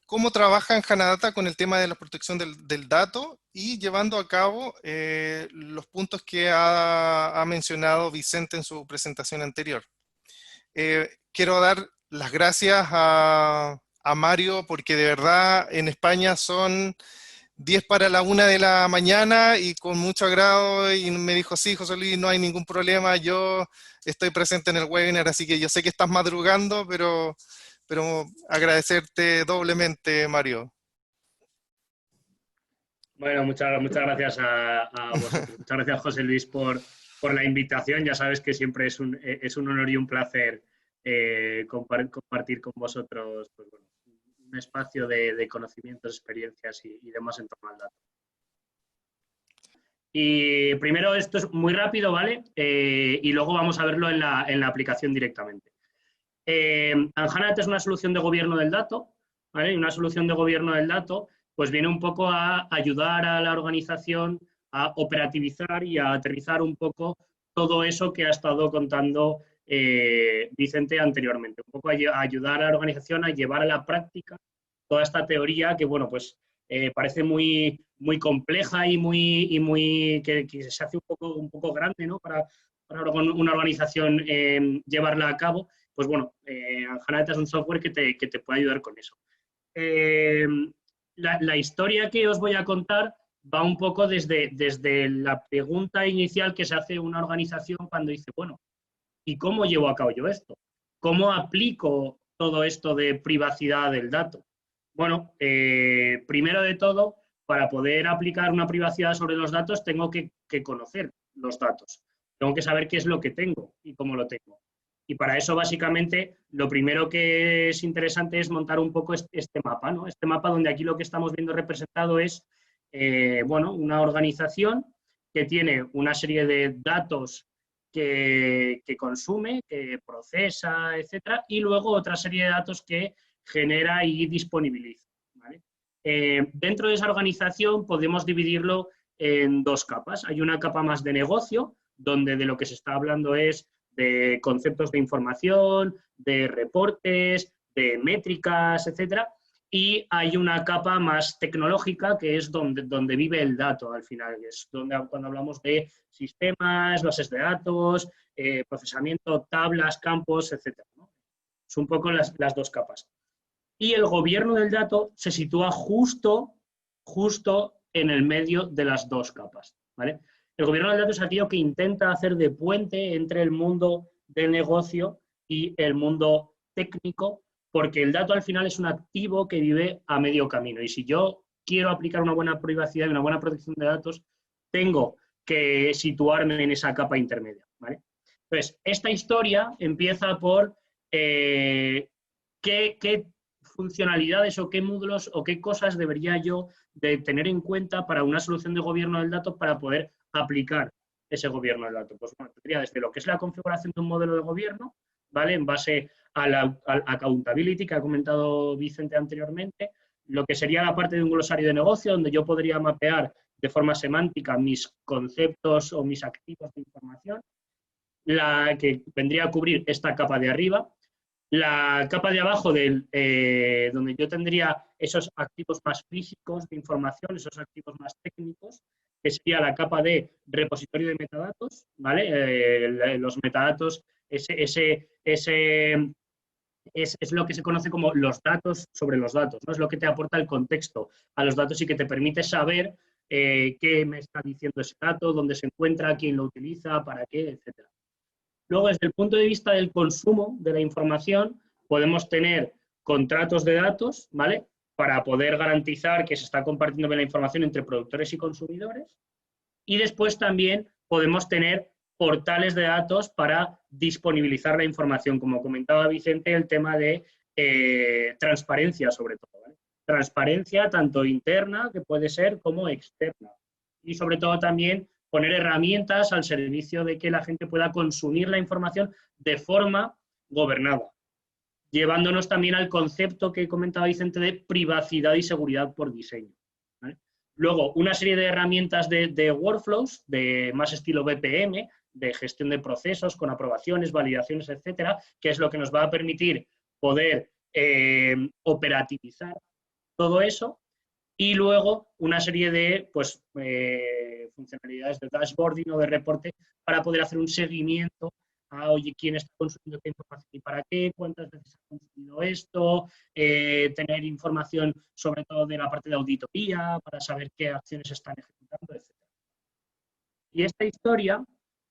Cómo trabaja Anjanadata con el tema de la protección del dato y llevando a cabo los puntos que ha mencionado Vicente en su presentación anterior. Quiero dar las gracias a Mario porque de verdad en España son 10 para la 1 de la mañana y con mucho agrado y me dijo, sí, José Luis, no hay ningún problema, yo estoy presente en el webinar, así que yo sé que estás madrugando, pero agradecerte doblemente, Mario. Bueno, muchas gracias a vosotros. Muchas gracias, José Luis, por la invitación. Ya sabes que siempre es un honor y un placer compartir con vosotros pues, bueno, un espacio de conocimientos, experiencias y demás en torno al dato. Y primero esto es muy rápido, ¿vale? Y luego vamos a verlo en la aplicación directamente. Anjanadata es una solución de gobierno del dato, ¿vale? Y una solución de gobierno del dato pues viene un poco a ayudar a la organización a operativizar y a aterrizar un poco todo eso que ha estado contando Vicente anteriormente. Un poco a ayudar a la organización a llevar a la práctica toda esta teoría que, bueno, pues parece muy compleja y que se hace un poco grande, ¿no? Para una organización llevarla a cabo. Pues bueno, Anjanadata es un software que te puede ayudar con eso. La historia que os voy a contar va un poco desde la pregunta inicial que se hace una organización cuando dice, bueno, ¿y cómo llevo a cabo yo esto? ¿Cómo aplico todo esto de privacidad del dato? Bueno, primero de todo, para poder aplicar una privacidad sobre los datos, tengo que conocer los datos. Tengo que saber qué es lo que tengo y cómo lo tengo. Y para eso, básicamente, lo primero que es interesante es montar un poco este mapa, ¿no? Este mapa donde aquí lo que estamos viendo representado es, bueno, una organización que tiene una serie de datos que consume, que procesa, etcétera, y luego otra serie de datos que genera y disponibiliza, ¿vale? Dentro de esa organización podemos dividirlo en dos capas. Hay una capa más de negocio, donde de lo que se está hablando es de conceptos de información, de reportes, de métricas, etcétera. Y hay una capa más tecnológica que es donde vive el dato al final, que es cuando hablamos de sistemas, bases de datos, procesamiento, tablas, campos, etcétera, ¿no? Son un poco las dos capas. Y el gobierno del dato se sitúa justo en el medio de las dos capas, ¿vale? El gobierno del dato es aquello que intenta hacer de puente entre el mundo del negocio y el mundo técnico, porque el dato al final es un activo que vive a medio camino. Y si yo quiero aplicar una buena privacidad y una buena protección de datos, tengo que situarme en esa capa intermedia, ¿vale? Entonces, esta historia empieza por qué funcionalidades o qué módulos o qué cosas debería yo de tener en cuenta para una solución de gobierno del dato para poder aplicar ese gobierno del dato. Pues bueno, tendría desde lo que es la configuración de un modelo de gobierno, ¿vale? En base al accountability que ha comentado Vicente anteriormente, lo que sería la parte de un glosario de negocio donde yo podría mapear de forma semántica mis conceptos o mis activos de información, la que vendría a cubrir esta capa de arriba, la capa de abajo donde yo tendría esos activos más físicos de información, esos activos más técnicos, que sería la capa de repositorio de metadatos, ¿vale? Los metadatos es lo que se conoce como los datos sobre los datos, ¿no? Es lo que te aporta el contexto a los datos y que te permite saber qué me está diciendo ese dato, dónde se encuentra, quién lo utiliza, para qué, etcétera. Luego, desde el punto de vista del consumo de la información, podemos tener contratos de datos, ¿vale? Para poder garantizar que se está compartiendo bien la información entre productores y consumidores. Y después también podemos tener portales de datos para disponibilizar la información. Como comentaba Vicente, el tema de transparencia sobre todo, ¿vale? Transparencia tanto interna, que puede ser, como externa. Y sobre todo también poner herramientas al servicio de que la gente pueda consumir la información de forma gobernada, llevándonos también al concepto que comentaba Vicente de privacidad y seguridad por diseño, ¿vale? Luego, una serie de herramientas de workflows, de más estilo BPM, de gestión de procesos con aprobaciones, validaciones, etcétera, que es lo que nos va a permitir poder operativizar todo eso. Y luego una serie de pues, funcionalidades de dashboarding o de reporte para poder hacer un seguimiento a, oye, quién está consumiendo qué información y para qué, cuántas veces ha consumido esto, tener información sobre todo de la parte de auditoría para saber qué acciones están ejecutando, etc. Y esta historia,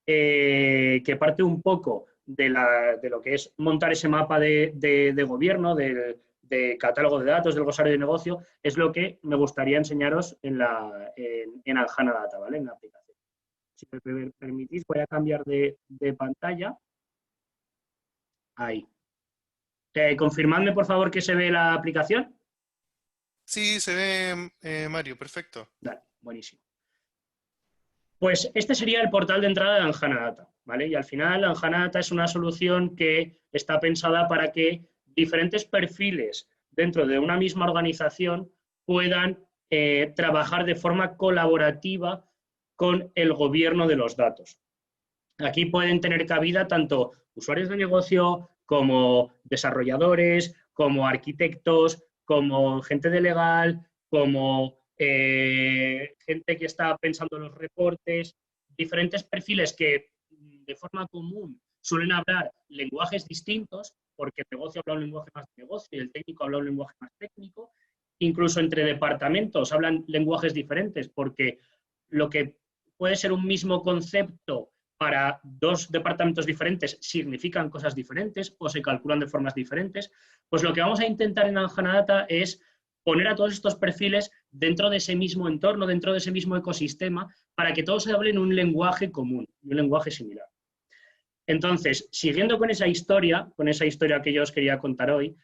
que parte un poco de lo que es montar ese mapa de gobierno, de catálogo de datos, del glosario de negocio, es lo que me gustaría enseñaros en Alhana Data, ¿vale? En la aplicación. Si me permitís, voy a cambiar de pantalla. Ahí. Confirmadme, por favor, que se ve la aplicación. Sí, se ve, Mario, perfecto. Dale, buenísimo. Pues este sería el portal de entrada de Alhana Data, ¿vale? Y al final, Alhana Data es una solución que está pensada para que diferentes perfiles dentro de una misma organización puedan trabajar de forma colaborativa con el gobierno de los datos. Aquí pueden tener cabida tanto usuarios de negocio como desarrolladores, como arquitectos, como gente de legal, como gente que está pensando en los reportes, diferentes perfiles que de forma común suelen hablar lenguajes distintos, porque el negocio habla un lenguaje más de negocio y el técnico habla un lenguaje más técnico. Incluso entre departamentos hablan lenguajes diferentes, porque lo que puede ser un mismo concepto para dos departamentos diferentes significan cosas diferentes o se calculan de formas diferentes. Pues lo que vamos a intentar en Alhana Data es poner a todos estos perfiles dentro de ese mismo entorno, dentro de ese mismo ecosistema, para que todos hablen un lenguaje común, un lenguaje similar. Entonces, siguiendo con esa historia que yo os quería contar hoy,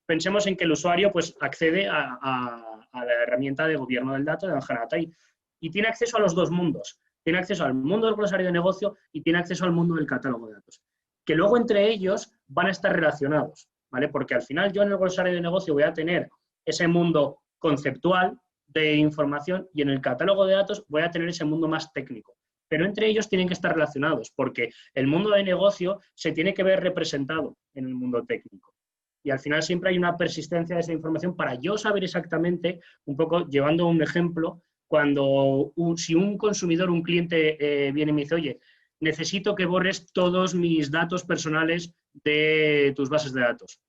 pensemos en que el usuario pues, accede a la herramienta de gobierno del dato de Alhana Data y tiene acceso a los dos mundos. Tiene acceso al mundo del glosario de negocio y tiene acceso al mundo del catálogo de datos, que luego entre ellos van a estar relacionados, ¿vale? Porque al final yo en el glosario de negocio voy a tener ese mundo conceptual de información y en el catálogo de datos voy a tener ese mundo más técnico. Pero entre ellos tienen que estar relacionados, porque el mundo de negocio se tiene que ver representado en el mundo técnico. Y al final siempre hay una persistencia de esa información para yo saber exactamente, un poco llevando un ejemplo, cuando si un consumidor, un cliente viene y me dice, oye, necesito que borres todos mis datos personales de tus bases de datos.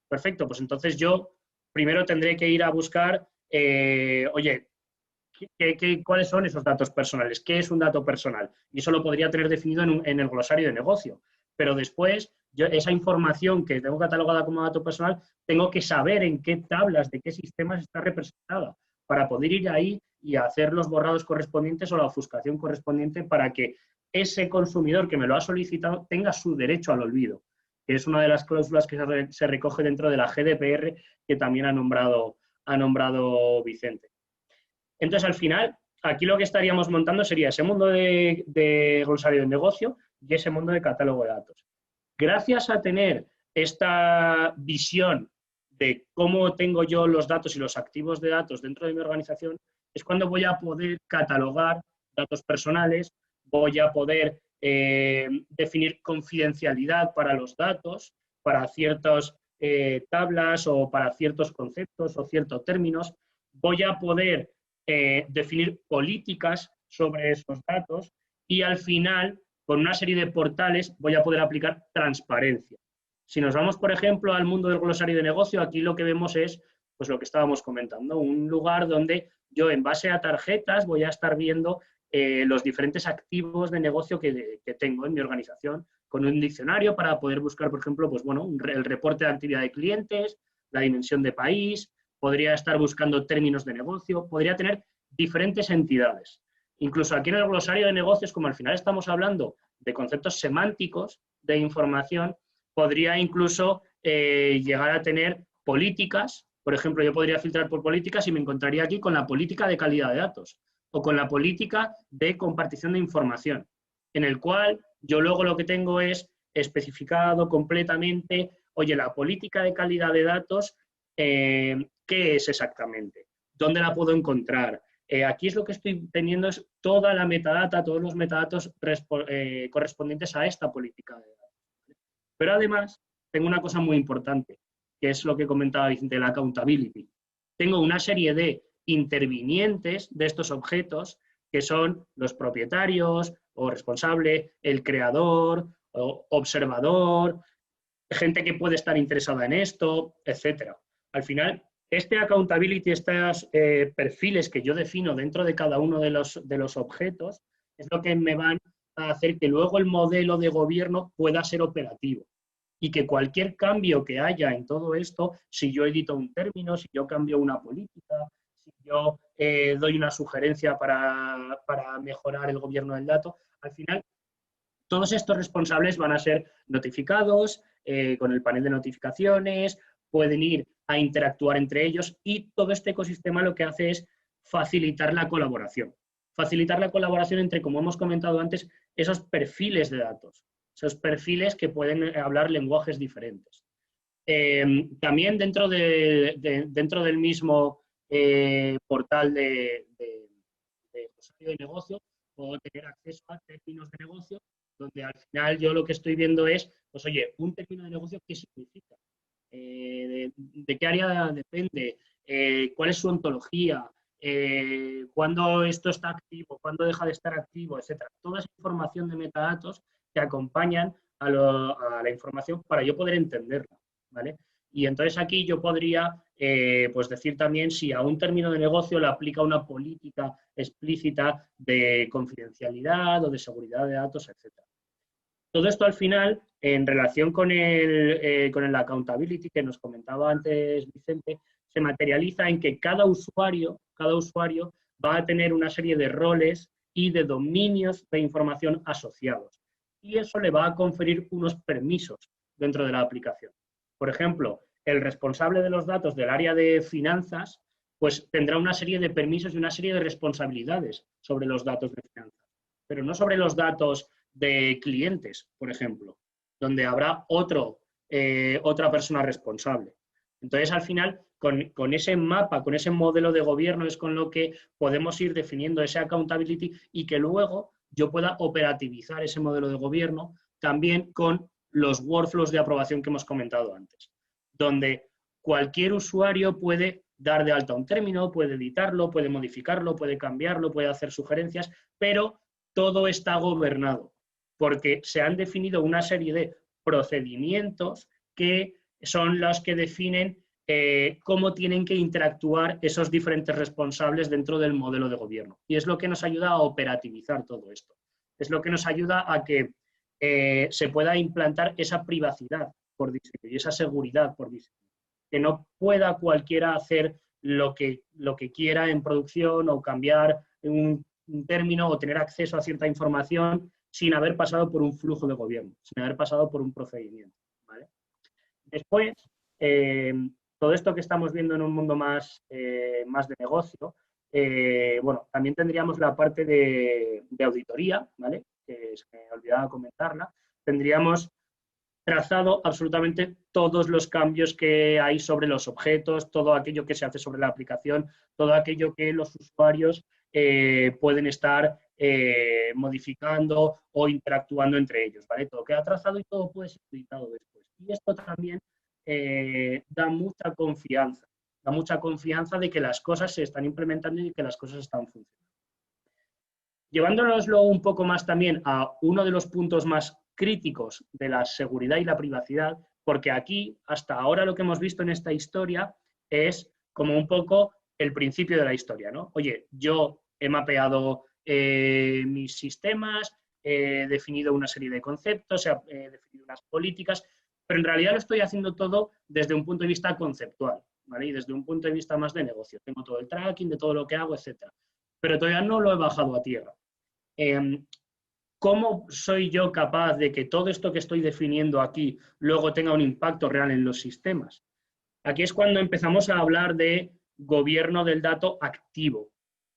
Perfecto, pues entonces yo primero tendré que ir a buscar, oye, ¿cuáles son esos datos personales? ¿Qué es un dato personal? Y eso lo podría tener definido en el glosario de negocio. Pero después, yo esa información que tengo catalogada como dato personal, tengo que saber en qué tablas, de qué sistemas está representada, para poder ir ahí y hacer los borrados correspondientes o la ofuscación correspondiente para que ese consumidor que me lo ha solicitado tenga su derecho al olvido, que es una de las cláusulas que se recoge dentro de la GDPR que también ha nombrado Vicente. Entonces, al final, aquí lo que estaríamos montando sería ese mundo de glosario de negocio y ese mundo de catálogo de datos. Gracias a tener esta visión de cómo tengo yo los datos y los activos de datos dentro de mi organización, es cuando voy a poder catalogar datos personales, voy a poder definir confidencialidad para los datos, para ciertas tablas o para ciertos conceptos o ciertos términos, voy a poder definir políticas sobre esos datos y al final, con una serie de portales, voy a poder aplicar transparencia. Si nos vamos, por ejemplo, al mundo del glosario de negocio, aquí lo que vemos es pues, lo que estábamos comentando, un lugar donde yo en base a tarjetas voy a estar viendo los diferentes activos de negocio que tengo en mi organización, con un diccionario para poder buscar, por ejemplo, pues bueno, el reporte de actividad de clientes, la dimensión de país, podría estar buscando términos de negocio, podría tener diferentes entidades. Incluso aquí en el glosario de negocios, como al final estamos hablando de conceptos semánticos de información, podría incluso llegar a tener políticas. Por ejemplo, yo podría filtrar por políticas y me encontraría aquí con la política de calidad de datos o con la política de compartición de información, en el cual yo luego lo que tengo es especificado completamente, oye, la política de calidad de datos, ¿qué es exactamente? ¿Dónde la puedo encontrar? Aquí es lo que estoy teniendo es toda la metadata, todos los metadatos correspondientes a esta política de datos. Pero además, tengo una cosa muy importante, que es lo que comentaba Vicente, la accountability. Tengo una serie de intervinientes de estos objetos que son los propietarios o responsable, el creador, o observador, gente que puede estar interesada en esto, etcétera. Al final, este accountability, estos perfiles que yo defino dentro de cada uno de los objetos, es lo que me van a hacer que luego el modelo de gobierno pueda ser operativo. Y que cualquier cambio que haya en todo esto, si yo edito un término, si yo cambio una política, si yo doy una sugerencia para mejorar el gobierno del dato, al final todos estos responsables van a ser notificados con el panel de notificaciones, pueden ir a interactuar entre ellos y todo este ecosistema lo que hace es facilitar la colaboración. Facilitar la colaboración entre, como hemos comentado antes, esos perfiles de datos, esos perfiles que pueden hablar lenguajes diferentes. También dentro del mismo portal de glosario de negocio puedo tener acceso a términos de negocio, donde al final yo lo que estoy viendo es, pues oye, un término de negocio, ¿qué significa? ¿De qué área depende? ¿Cuál es su ontología? ¿Cuándo esto está activo? ¿Cuándo deja de estar activo? Etcétera. Toda esa información de metadatos que acompañan a la información para yo poder entenderla, ¿vale? Y entonces aquí yo podría pues decir también si a un término de negocio le aplica una política explícita de confidencialidad o de seguridad de datos, etcétera. Todo esto al final, en relación con el accountability que nos comentaba antes Vicente, se materializa en que cada usuario va a tener una serie de roles y de dominios de información asociados. Y eso le va a conferir unos permisos dentro de la aplicación. Por ejemplo, el responsable de los datos del área de finanzas, pues tendrá una serie de permisos y una serie de responsabilidades sobre los datos de finanzas, pero no sobre los datos de clientes, por ejemplo, donde habrá otra persona responsable. Entonces, al final, con ese mapa, con ese modelo de gobierno, es con lo que podemos ir definiendo ese accountability y que luego yo pueda operativizar ese modelo de gobierno también con los workflows de aprobación que hemos comentado antes, donde cualquier usuario puede dar de alta un término, puede editarlo, puede modificarlo, puede cambiarlo, puede hacer sugerencias, pero todo está gobernado, porque se han definido una serie de procedimientos que son los que definen cómo tienen que interactuar esos diferentes responsables dentro del modelo de gobierno. Y es lo que nos ayuda a operativizar todo esto. Es lo que nos ayuda a que se pueda implantar esa privacidad por diseño y esa seguridad por diseño. Que no pueda cualquiera hacer lo que quiera en producción o cambiar un término o tener acceso a cierta información sin haber pasado por un flujo de gobierno, sin haber pasado por un procedimiento, ¿vale? Después, todo esto que estamos viendo en un mundo más de negocio, bueno, también tendríamos la parte de auditoría, ¿vale? Que se me olvidaba comentarla. Tendríamos trazado absolutamente todos los cambios que hay sobre los objetos, todo aquello que se hace sobre la aplicación, todo aquello que los usuarios pueden estar modificando o interactuando entre ellos, ¿vale? Todo queda trazado y todo puede ser editado después. Y esto también da mucha confianza de que las cosas se están implementando y que las cosas están funcionando. Llevándonoslo un poco más también a uno de los puntos más críticos de la seguridad y la privacidad, porque aquí, hasta ahora lo que hemos visto en esta historia es como un poco el principio de la historia, ¿no? Oye, yo he mapeado mis sistemas, he definido una serie de conceptos, he definido unas políticas, pero en realidad lo estoy haciendo todo desde un punto de vista conceptual, ¿vale? Y desde un punto de vista más de negocio. Tengo todo el tracking de todo lo que hago, etc. Pero todavía no lo he bajado a tierra. ¿Cómo soy yo capaz de que todo esto que estoy definiendo aquí luego tenga un impacto real en los sistemas? Aquí es cuando empezamos a hablar de gobierno del dato activo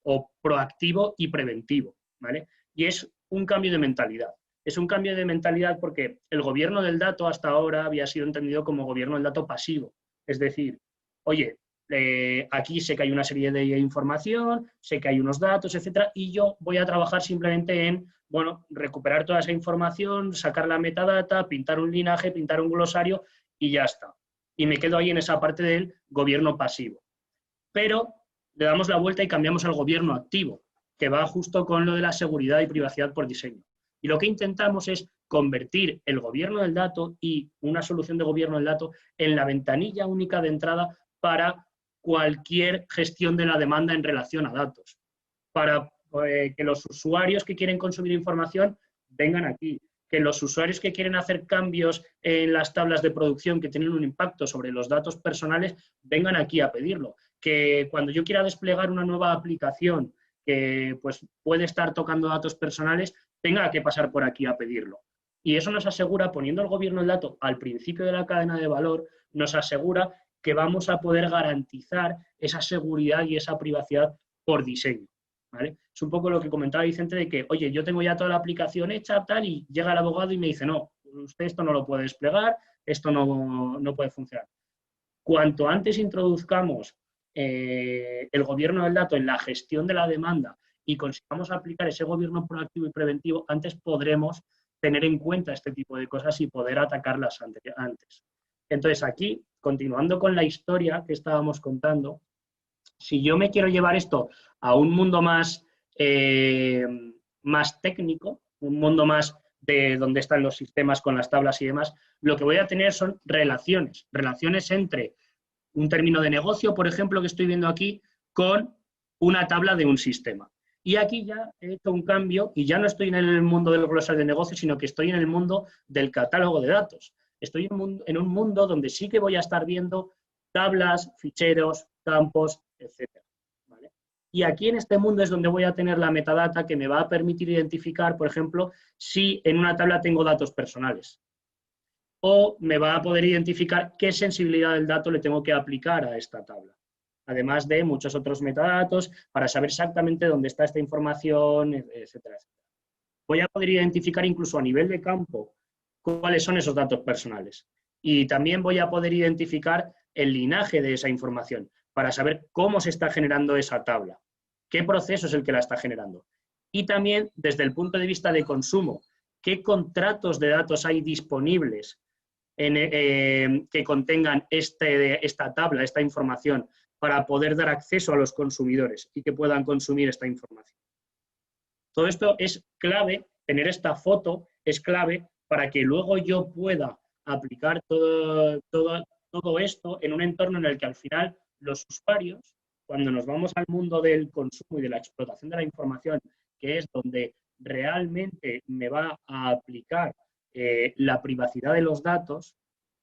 o proactivo y preventivo, ¿vale? Y es un cambio de mentalidad. Es un cambio de mentalidad porque el gobierno del dato hasta ahora había sido entendido como gobierno del dato pasivo. Es decir, oye, aquí sé que hay una serie de información, sé que hay unos datos, etcétera, y yo voy a trabajar simplemente en, bueno, recuperar toda esa información, sacar la metadata, pintar un linaje, pintar un glosario y ya está. Y me quedo ahí en esa parte del gobierno pasivo. Pero le damos la vuelta y cambiamos al gobierno activo, que va justo con lo de la seguridad y privacidad por diseño. Y lo que intentamos es convertir el gobierno del dato y una solución de gobierno del dato en la ventanilla única de entrada para cualquier gestión de la demanda en relación a datos, para que los usuarios que quieren consumir información vengan aquí, que los usuarios que quieren hacer cambios en las tablas de producción que tienen un impacto sobre los datos personales vengan aquí a pedirlo, que cuando yo quiera desplegar una nueva aplicación que pues, puede estar tocando datos personales, tenga que pasar por aquí a pedirlo. Y eso nos asegura, poniendo el gobierno del dato al principio de la cadena de valor, nos asegura que vamos a poder garantizar esa seguridad y esa privacidad por diseño, ¿vale? Es un poco lo que comentaba Vicente de que, oye, yo tengo ya toda la aplicación hecha, tal, y llega el abogado y me dice, no, usted esto no lo puede desplegar, esto no puede funcionar. Cuanto antes introduzcamos el gobierno del dato en la gestión de la demanda y consigamos aplicar ese gobierno proactivo y preventivo, antes podremos tener en cuenta este tipo de cosas y poder atacarlas antes. Entonces, aquí, continuando con la historia que estábamos contando, si yo me quiero llevar esto a un mundo más, más técnico, un mundo más de donde están los sistemas con las tablas y demás, lo que voy a tener son relaciones entre un término de negocio, por ejemplo, que estoy viendo aquí, con una tabla de un sistema. Y aquí ya he hecho un cambio y ya no estoy en el mundo del glosario de negocio, sino que estoy en el mundo del catálogo de datos. Estoy en un mundo donde sí que voy a estar viendo tablas, ficheros, campos, etc. ¿Vale? Y aquí en este mundo es donde voy a tener la metadata que me va a permitir identificar, por ejemplo, si en una tabla tengo datos personales. O me va a poder identificar qué sensibilidad del dato le tengo que aplicar a esta tabla. Además de muchos otros metadatos para saber exactamente dónde está esta información, etcétera, etcétera. Voy a poder identificar incluso a nivel de campo cuáles son esos datos personales. Y también voy a poder identificar el linaje de esa información para saber cómo se está generando esa tabla, qué proceso es el que la está generando. Y también desde el punto de vista de consumo, qué contratos de datos hay disponibles que contengan esta tabla, esta información, para poder dar acceso a los consumidores y que puedan consumir esta información. Todo esto es clave, tener esta foto es clave para que luego yo pueda aplicar todo esto en un entorno en el que al final los usuarios, cuando nos vamos al mundo del consumo y de la explotación de la información, que es donde realmente me va a aplicar la privacidad de los datos,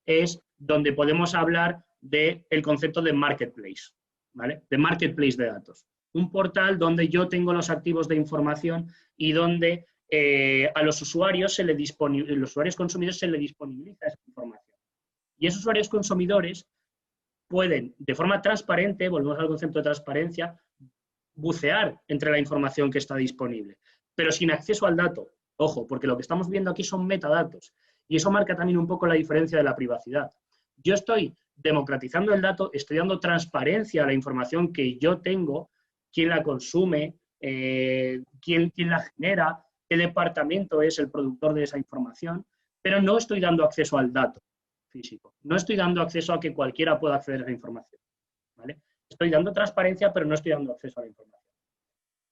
es donde podemos hablar del concepto de marketplace, ¿vale? De marketplace de datos. Un portal donde yo tengo los activos de información y donde a los usuarios los usuarios consumidores se les disponibiliza esa información. Y esos usuarios consumidores pueden, de forma transparente, volvemos al concepto de transparencia, bucear entre la información que está disponible, pero sin acceso al dato. Ojo, porque lo que estamos viendo aquí son metadatos. Y eso marca también un poco la diferencia de la privacidad. Yo estoy democratizando el dato, estoy dando transparencia a la información que yo tengo, quién la consume, quién la genera, qué departamento es el productor de esa información, pero no estoy dando acceso al dato físico. No estoy dando acceso a que cualquiera pueda acceder a esa información, ¿vale? Estoy dando transparencia, pero no estoy dando acceso a la información.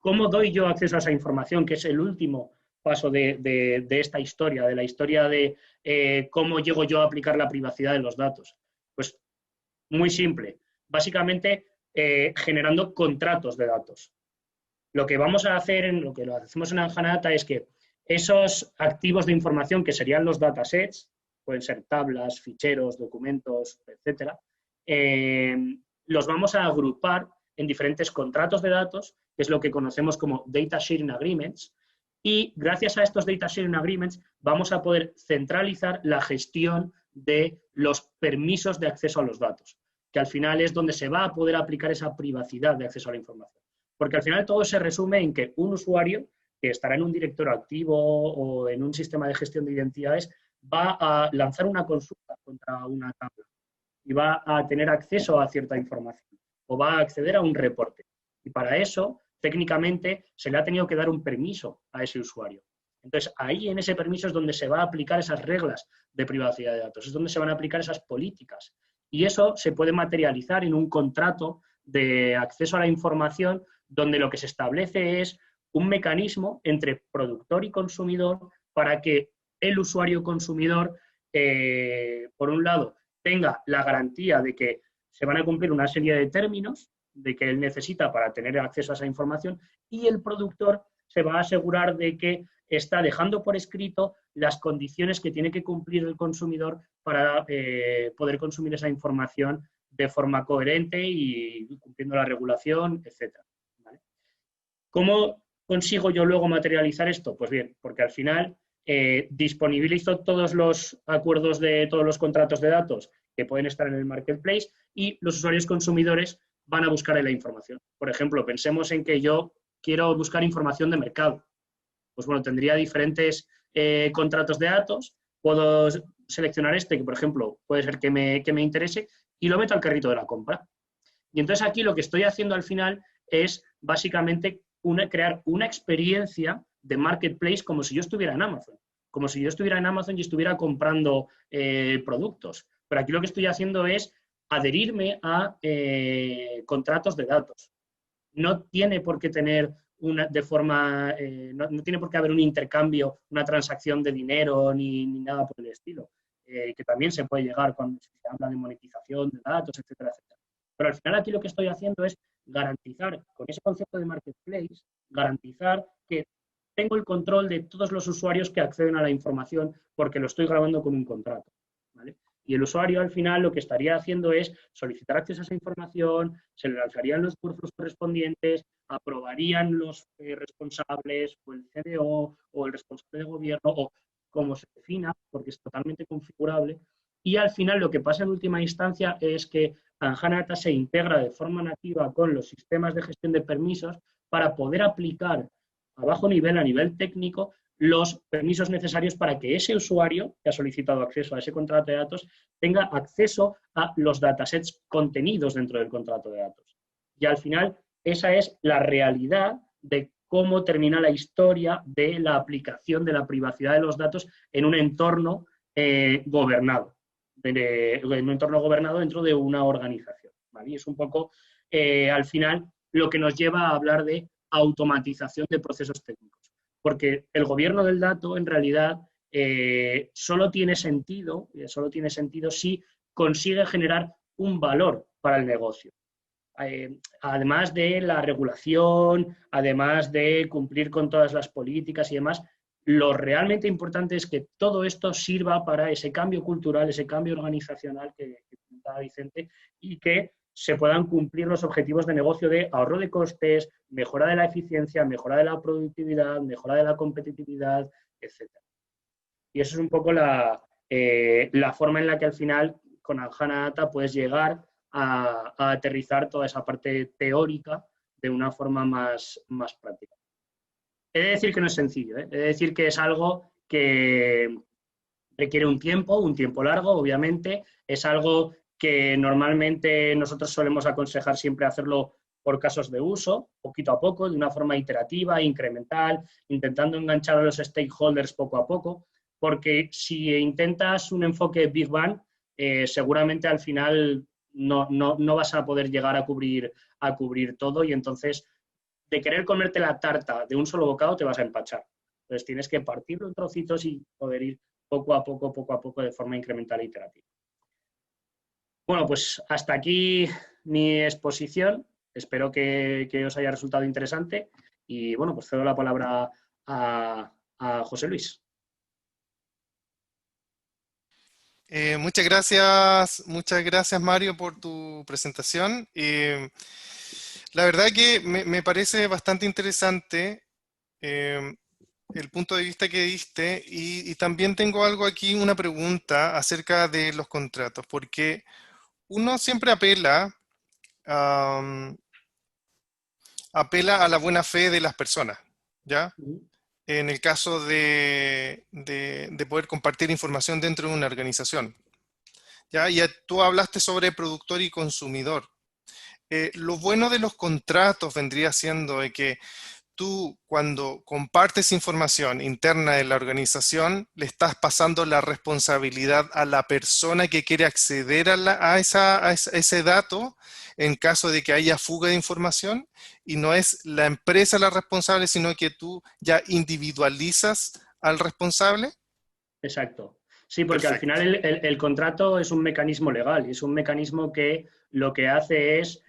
¿Cómo doy yo acceso a esa información? Que es el último paso de esta historia, de la historia de cómo llego yo a aplicar la privacidad de los datos. Pues muy simple. Básicamente generando contratos de datos. Lo que vamos a hacer, lo que lo hacemos en Anjanata es que esos activos de información que serían los datasets, pueden ser tablas, ficheros, documentos, etcétera, los vamos a agrupar en diferentes contratos de datos, que es lo que conocemos como Data Sharing Agreements, y gracias a estos Data Sharing Agreements vamos a poder centralizar la gestión de los permisos de acceso a los datos, que al final es donde se va a poder aplicar esa privacidad de acceso a la información. Porque al final todo se resume en que un usuario que estará en un directorio activo o en un sistema de gestión de identidades va a lanzar una consulta contra una tabla y va a tener acceso a cierta información o va a acceder a un reporte. Y para eso, técnicamente, se le ha tenido que dar un permiso a ese usuario. Entonces, ahí en ese permiso es donde se va a aplicar esas reglas de privacidad de datos, es donde se van a aplicar esas políticas. Y eso se puede materializar en un contrato de acceso a la información donde lo que se establece es un mecanismo entre productor y consumidor para que el usuario consumidor, por un lado, tenga la garantía de que se van a cumplir una serie de términos de que él necesita para tener acceso a esa información, y el productor se va a asegurar de que está dejando por escrito las condiciones que tiene que cumplir el consumidor para poder consumir esa información de forma coherente y cumpliendo la regulación, etc. ¿Vale? ¿Cómo consigo yo luego materializar esto? Pues bien, porque al final disponibilizo todos los acuerdos de todos los contratos de datos que pueden estar en el marketplace y los usuarios consumidores van a buscar la información. Por ejemplo, pensemos en que yo quiero buscar información de mercado. Pues bueno, tendría diferentes contratos de datos, puedo seleccionar este, que por ejemplo puede ser que me interese, y lo meto al carrito de la compra. Y entonces aquí lo que estoy haciendo al final es básicamente crear una experiencia de marketplace como si yo estuviera en Amazon. Como si yo estuviera en Amazon y estuviera comprando productos. Pero aquí lo que estoy haciendo es adherirme a contratos de datos. No tiene por qué tener no tiene por qué haber un intercambio, una transacción de dinero ni nada por el estilo, que también se puede llegar cuando se habla de monetización de datos, etcétera, etcétera. Pero al final aquí lo que estoy haciendo es garantizar, con ese concepto de marketplace, garantizar que tengo el control de todos los usuarios que acceden a la información porque lo estoy grabando con un contrato, ¿vale? Y el usuario al final lo que estaría haciendo es solicitar acceso a esa información, se le lanzarían los workflows correspondientes, aprobarían los responsables o el CDO o el responsable de gobierno o como se defina, porque es totalmente configurable. Y al final lo que pasa en última instancia es que HANA Data se integra de forma nativa con los sistemas de gestión de permisos para poder aplicar a bajo nivel, a nivel técnico, los permisos necesarios para que ese usuario que ha solicitado acceso a ese contrato de datos tenga acceso a los datasets contenidos dentro del contrato de datos. Y al final, esa es la realidad de cómo termina la historia de la aplicación de la privacidad de los datos en un entorno gobernado. En un entorno gobernado dentro de una organización, ¿vale? Y es un poco, al final, lo que nos lleva a hablar de automatización de procesos técnicos. Porque el gobierno del dato, en realidad, solo tiene sentido si consigue generar un valor para el negocio. Además de la regulación, además de cumplir con todas las políticas y demás, lo realmente importante es que todo esto sirva para ese cambio cultural, ese cambio organizacional que comentaba Vicente, y que se puedan cumplir los objetivos de negocio de ahorro de costes, mejora de la eficiencia, mejora de la productividad, mejora de la competitividad, etc. Y eso es un poco la forma en la que al final con HANA Data puedes llegar a aterrizar toda esa parte teórica de una forma más práctica. He de decir que no es sencillo, ¿eh? He de decir que es algo que requiere un tiempo largo, obviamente. Es algo que normalmente nosotros solemos aconsejar siempre hacerlo por casos de uso, poquito a poco, de una forma iterativa, incremental, intentando enganchar a los stakeholders poco a poco, porque si intentas un enfoque Big Bang, seguramente al final no vas a poder llegar a cubrir todo, y entonces de querer comerte la tarta de un solo bocado te vas a empachar. Entonces tienes que partirlo en trocitos y poder ir poco a poco de forma incremental e iterativa. Bueno, pues hasta aquí mi exposición. Espero que os haya resultado interesante y bueno, pues cedo la palabra a a José Luis. Muchas gracias Mario por tu presentación. La verdad que me parece bastante interesante el punto de vista que diste y también tengo algo aquí, una pregunta acerca de los contratos, porque uno siempre apela a la buena fe de las personas, ¿ya? En el caso de poder compartir información dentro de una organización. ¿Ya? Y tú hablaste sobre productor y consumidor. Lo bueno de los contratos vendría siendo de que tú, cuando compartes información interna de la organización, le estás pasando la responsabilidad a la persona que quiere acceder a ese dato en caso de que haya fuga de información, y no es la empresa la responsable, sino que tú ya individualizas al responsable. Exacto. Sí, porque Perfecto. al final el contrato es un mecanismo legal y es un mecanismo que lo que hace es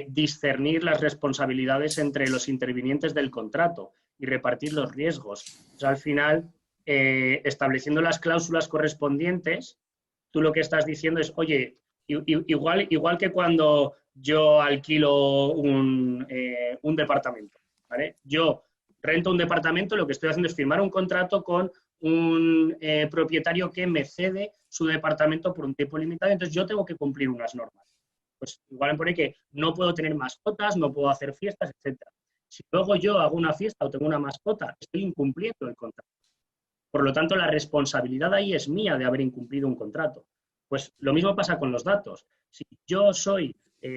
discernir las responsabilidades entre los intervinientes del contrato y repartir los riesgos. O sea, al final, estableciendo las cláusulas correspondientes, tú lo que estás diciendo es, oye, igual que cuando yo alquilo un departamento, ¿vale? Yo rento un departamento, lo que estoy haciendo es firmar un contrato con un propietario que me cede su departamento por un tiempo limitado, entonces yo tengo que cumplir unas normas. Pues igual me pone que no puedo tener mascotas, no puedo hacer fiestas, etc. Si luego yo hago una fiesta o tengo una mascota, estoy incumpliendo el contrato. Por lo tanto, la responsabilidad ahí es mía de haber incumplido un contrato. Pues lo mismo pasa con los datos. Si yo soy,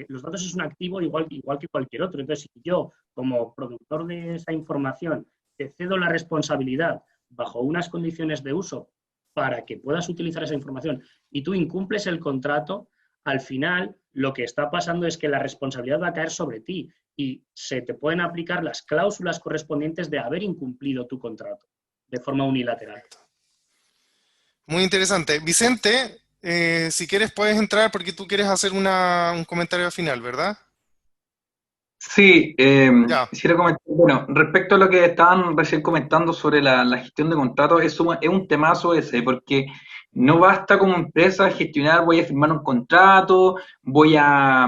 los datos es un activo igual que cualquier otro. Entonces, si yo, como productor de esa información, te cedo la responsabilidad bajo unas condiciones de uso para que puedas utilizar esa información y tú incumples el contrato, al final lo que está pasando es que la responsabilidad va a caer sobre ti y se te pueden aplicar las cláusulas correspondientes de haber incumplido tu contrato de forma unilateral. Muy interesante. Vicente, si quieres puedes entrar porque tú quieres hacer un comentario final, ¿verdad? Sí, Ya. quisiera comentar, bueno, respecto a lo que estaban recién comentando sobre la gestión de contratos, es un temazo ese, porque no basta como empresa gestionar, voy a firmar un contrato, voy a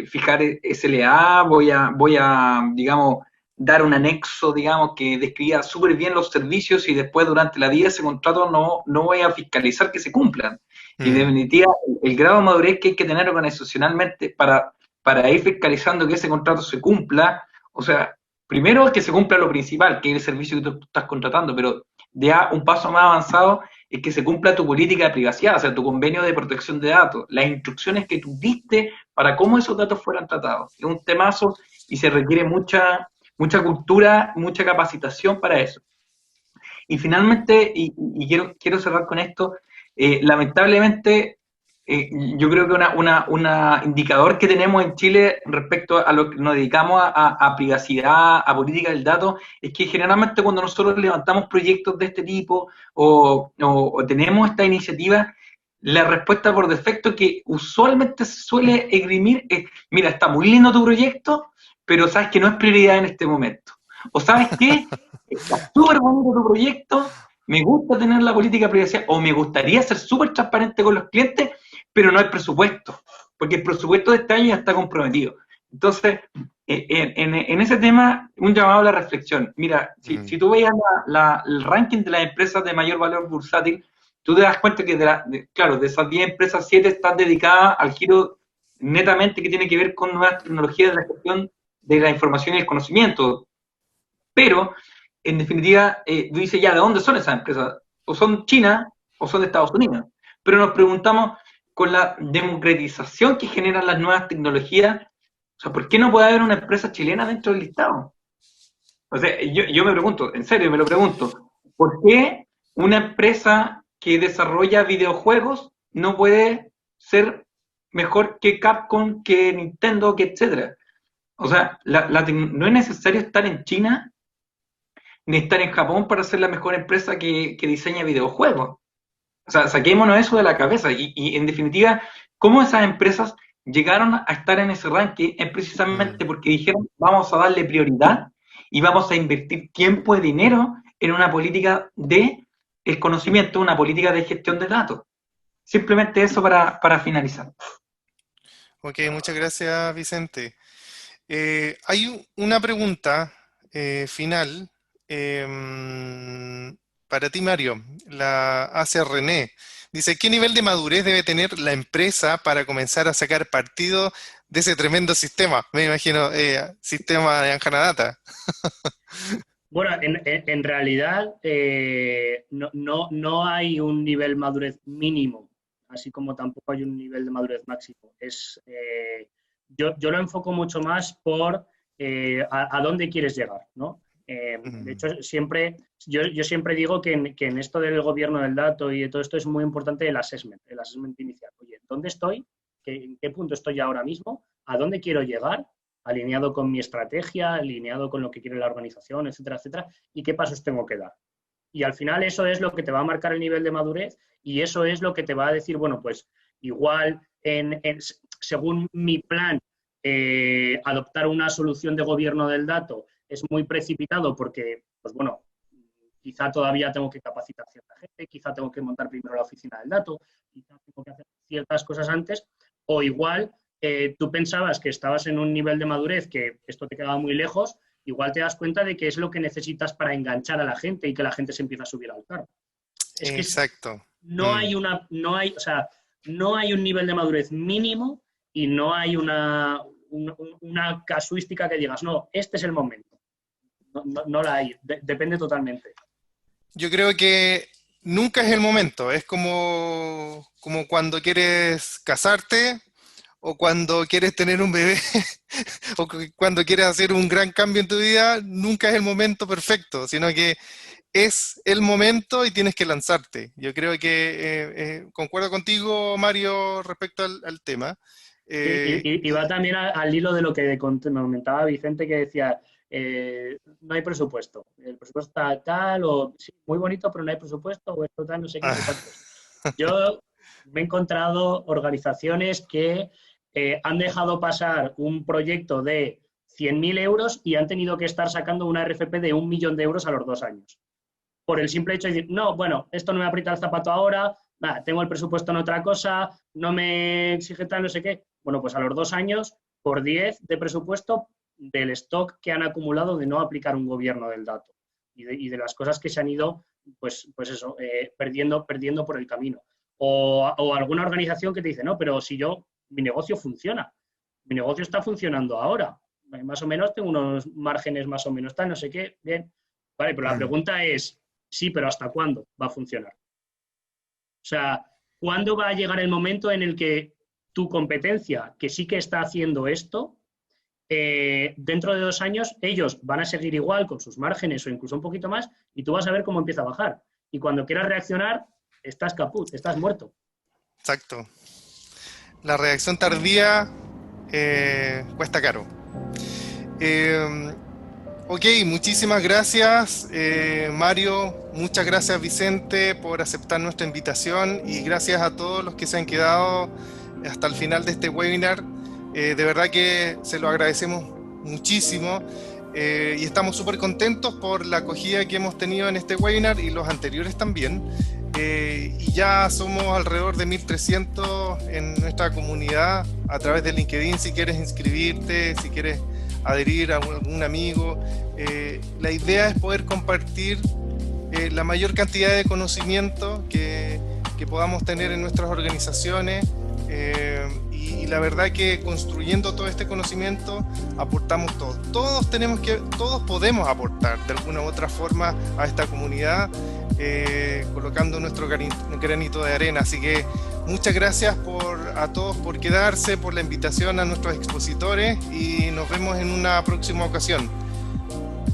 fijar SLA, voy a, digamos, dar un anexo, digamos, que describa súper bien los servicios y después durante la vida de ese contrato no voy a fiscalizar que se cumplan. Y en Mm, definitiva, el grado de madurez que hay que tener organizacionalmente para ir fiscalizando que ese contrato se cumpla, o sea, primero que se cumpla lo principal, que es el servicio que tú estás contratando, pero ya un paso más avanzado es que se cumpla tu política de privacidad, o sea, tu convenio de protección de datos, las instrucciones que tú diste para cómo esos datos fueran tratados. Es un temazo y se requiere mucha cultura, mucha capacitación para eso. Y finalmente, y quiero cerrar con esto, lamentablemente, yo creo que una indicador que tenemos en Chile respecto a lo que nos dedicamos a privacidad, a política del dato, es que generalmente cuando nosotros levantamos proyectos de este tipo o tenemos esta iniciativa, la respuesta por defecto que usualmente se suele esgrimir es, mira, está muy lindo tu proyecto, pero sabes que no es prioridad en este momento. O sabes qué, está súper bonito tu proyecto, me gusta tener la política de privacidad o me gustaría ser súper transparente con los clientes, pero no hay presupuesto, porque el presupuesto de este año ya está comprometido. Entonces, en ese tema, un llamado a la reflexión. Mira, si tú veías el ranking de las empresas de mayor valor bursátil, tú te das cuenta que, claro, de esas 10 empresas, 7 están dedicadas al giro netamente que tiene que ver con nuevas tecnologías de la gestión de la información y el conocimiento. Pero, en definitiva, tú dices, ya, ¿de dónde son esas empresas? O son China o son de Estados Unidos. Pero nos preguntamos, con la democratización que generan las nuevas tecnologías, o sea, ¿por qué no puede haber una empresa chilena dentro del listado? O sea, yo me pregunto, en serio me lo pregunto, ¿por qué una empresa que desarrolla videojuegos no puede ser mejor que Capcom, que Nintendo, que etcétera? O sea, no es necesario estar en China ni estar en Japón para ser la mejor empresa que diseña videojuegos. O sea, saquémonos eso de la cabeza. Y en definitiva, ¿cómo esas empresas llegaron a estar en ese ranking? Es precisamente porque dijeron, vamos a darle prioridad y vamos a invertir tiempo y dinero en una política de el conocimiento, una política de gestión de datos. Simplemente eso para finalizar. Ok, muchas gracias, Vicente. Hay una pregunta final para ti, Mario. La hace René. Dice, ¿qué nivel de madurez debe tener la empresa para comenzar a sacar partido de ese tremendo sistema? Me imagino, sistema de Anjanadata. Bueno, en realidad no hay un nivel de madurez mínimo, así como tampoco hay un nivel de madurez máximo. Yo lo enfoco mucho más por a dónde quieres llegar, ¿no? De hecho, yo siempre digo que en esto del gobierno del dato y de todo esto es muy importante el assessment inicial. Oye, ¿dónde estoy? ¿En qué punto estoy ahora mismo? ¿A dónde quiero llegar? Alineado con mi estrategia, alineado con lo que quiere la organización, etcétera, etcétera, y qué pasos tengo que dar. Y al final eso es lo que te va a marcar el nivel de madurez y eso es lo que te va a decir, bueno, pues igual según mi plan, adoptar una solución de gobierno del dato es muy precipitado porque, pues bueno, quizá todavía tengo que capacitar a cierta gente, quizá tengo que montar primero la oficina del dato, quizá tengo que hacer ciertas cosas antes, o igual tú pensabas que estabas en un nivel de madurez que esto te quedaba muy lejos, igual te das cuenta de que es lo que necesitas para enganchar a la gente y que la gente se empieza a subir al carro. Es que Exacto. no hay un nivel de madurez mínimo y no hay una casuística que digas, no, este es el momento. No la hay, depende totalmente. Yo creo que nunca es el momento, es como cuando quieres casarte o cuando quieres tener un bebé o cuando quieres hacer un gran cambio en tu vida, nunca es el momento perfecto, sino que es el momento y tienes que lanzarte. Yo creo que concuerdo contigo, Mario, respecto al tema. Y va también al hilo de lo que comentaba Vicente, que decía, no hay presupuesto. El presupuesto está tal, o sí, muy bonito, pero no hay presupuesto, o esto tal, no sé qué. Yo me he encontrado organizaciones que han dejado pasar un proyecto de 100.000 euros y han tenido que estar sacando una RFP de 1 millón de euros a los 2 años. Por el simple hecho de decir, no, bueno, esto no me aprieta el zapato ahora, tengo el presupuesto en otra cosa, no me exige tal, no sé qué. Bueno, pues a los 2 años, por 10 de presupuesto del stock que han acumulado de no aplicar un gobierno del dato y de las cosas que se han ido, pues eso, perdiendo por el camino. O alguna organización que te dice, no, pero si mi negocio funciona, mi negocio está funcionando ahora, más o menos tengo unos márgenes más o menos tal, no sé qué, bien. Vale, pero la pregunta es, sí, pero ¿hasta cuándo va a funcionar? O sea, ¿cuándo va a llegar el momento en el que tu competencia, que sí que está haciendo esto, dentro de 2 años ellos van a seguir igual con sus márgenes o incluso un poquito más y tú vas a ver cómo empieza a bajar? Y cuando quieras reaccionar, estás caput, estás muerto. Exacto. La reacción tardía cuesta caro. Ok, muchísimas gracias, Mario. Muchas gracias, Vicente, por aceptar nuestra invitación y gracias a todos los que se han quedado hasta el final de este webinar. De verdad que se lo agradecemos muchísimo y estamos súper contentos por la acogida que hemos tenido en este webinar y los anteriores también. Y ya somos alrededor de 1.300 en nuestra comunidad a través de LinkedIn. Si quieres inscribirte, si quieres adherir a algún amigo, la idea es poder compartir la mayor cantidad de conocimiento que podamos tener en nuestras organizaciones, y la verdad que construyendo todo este conocimiento aportamos todos. Todos podemos aportar de alguna u otra forma a esta comunidad, colocando nuestro granito de arena. Así que muchas gracias a todos por quedarse, por la invitación a nuestros expositores y nos vemos en una próxima ocasión.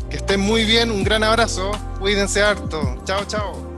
Que estén muy bien, un gran abrazo, cuídense harto. Chao, chao.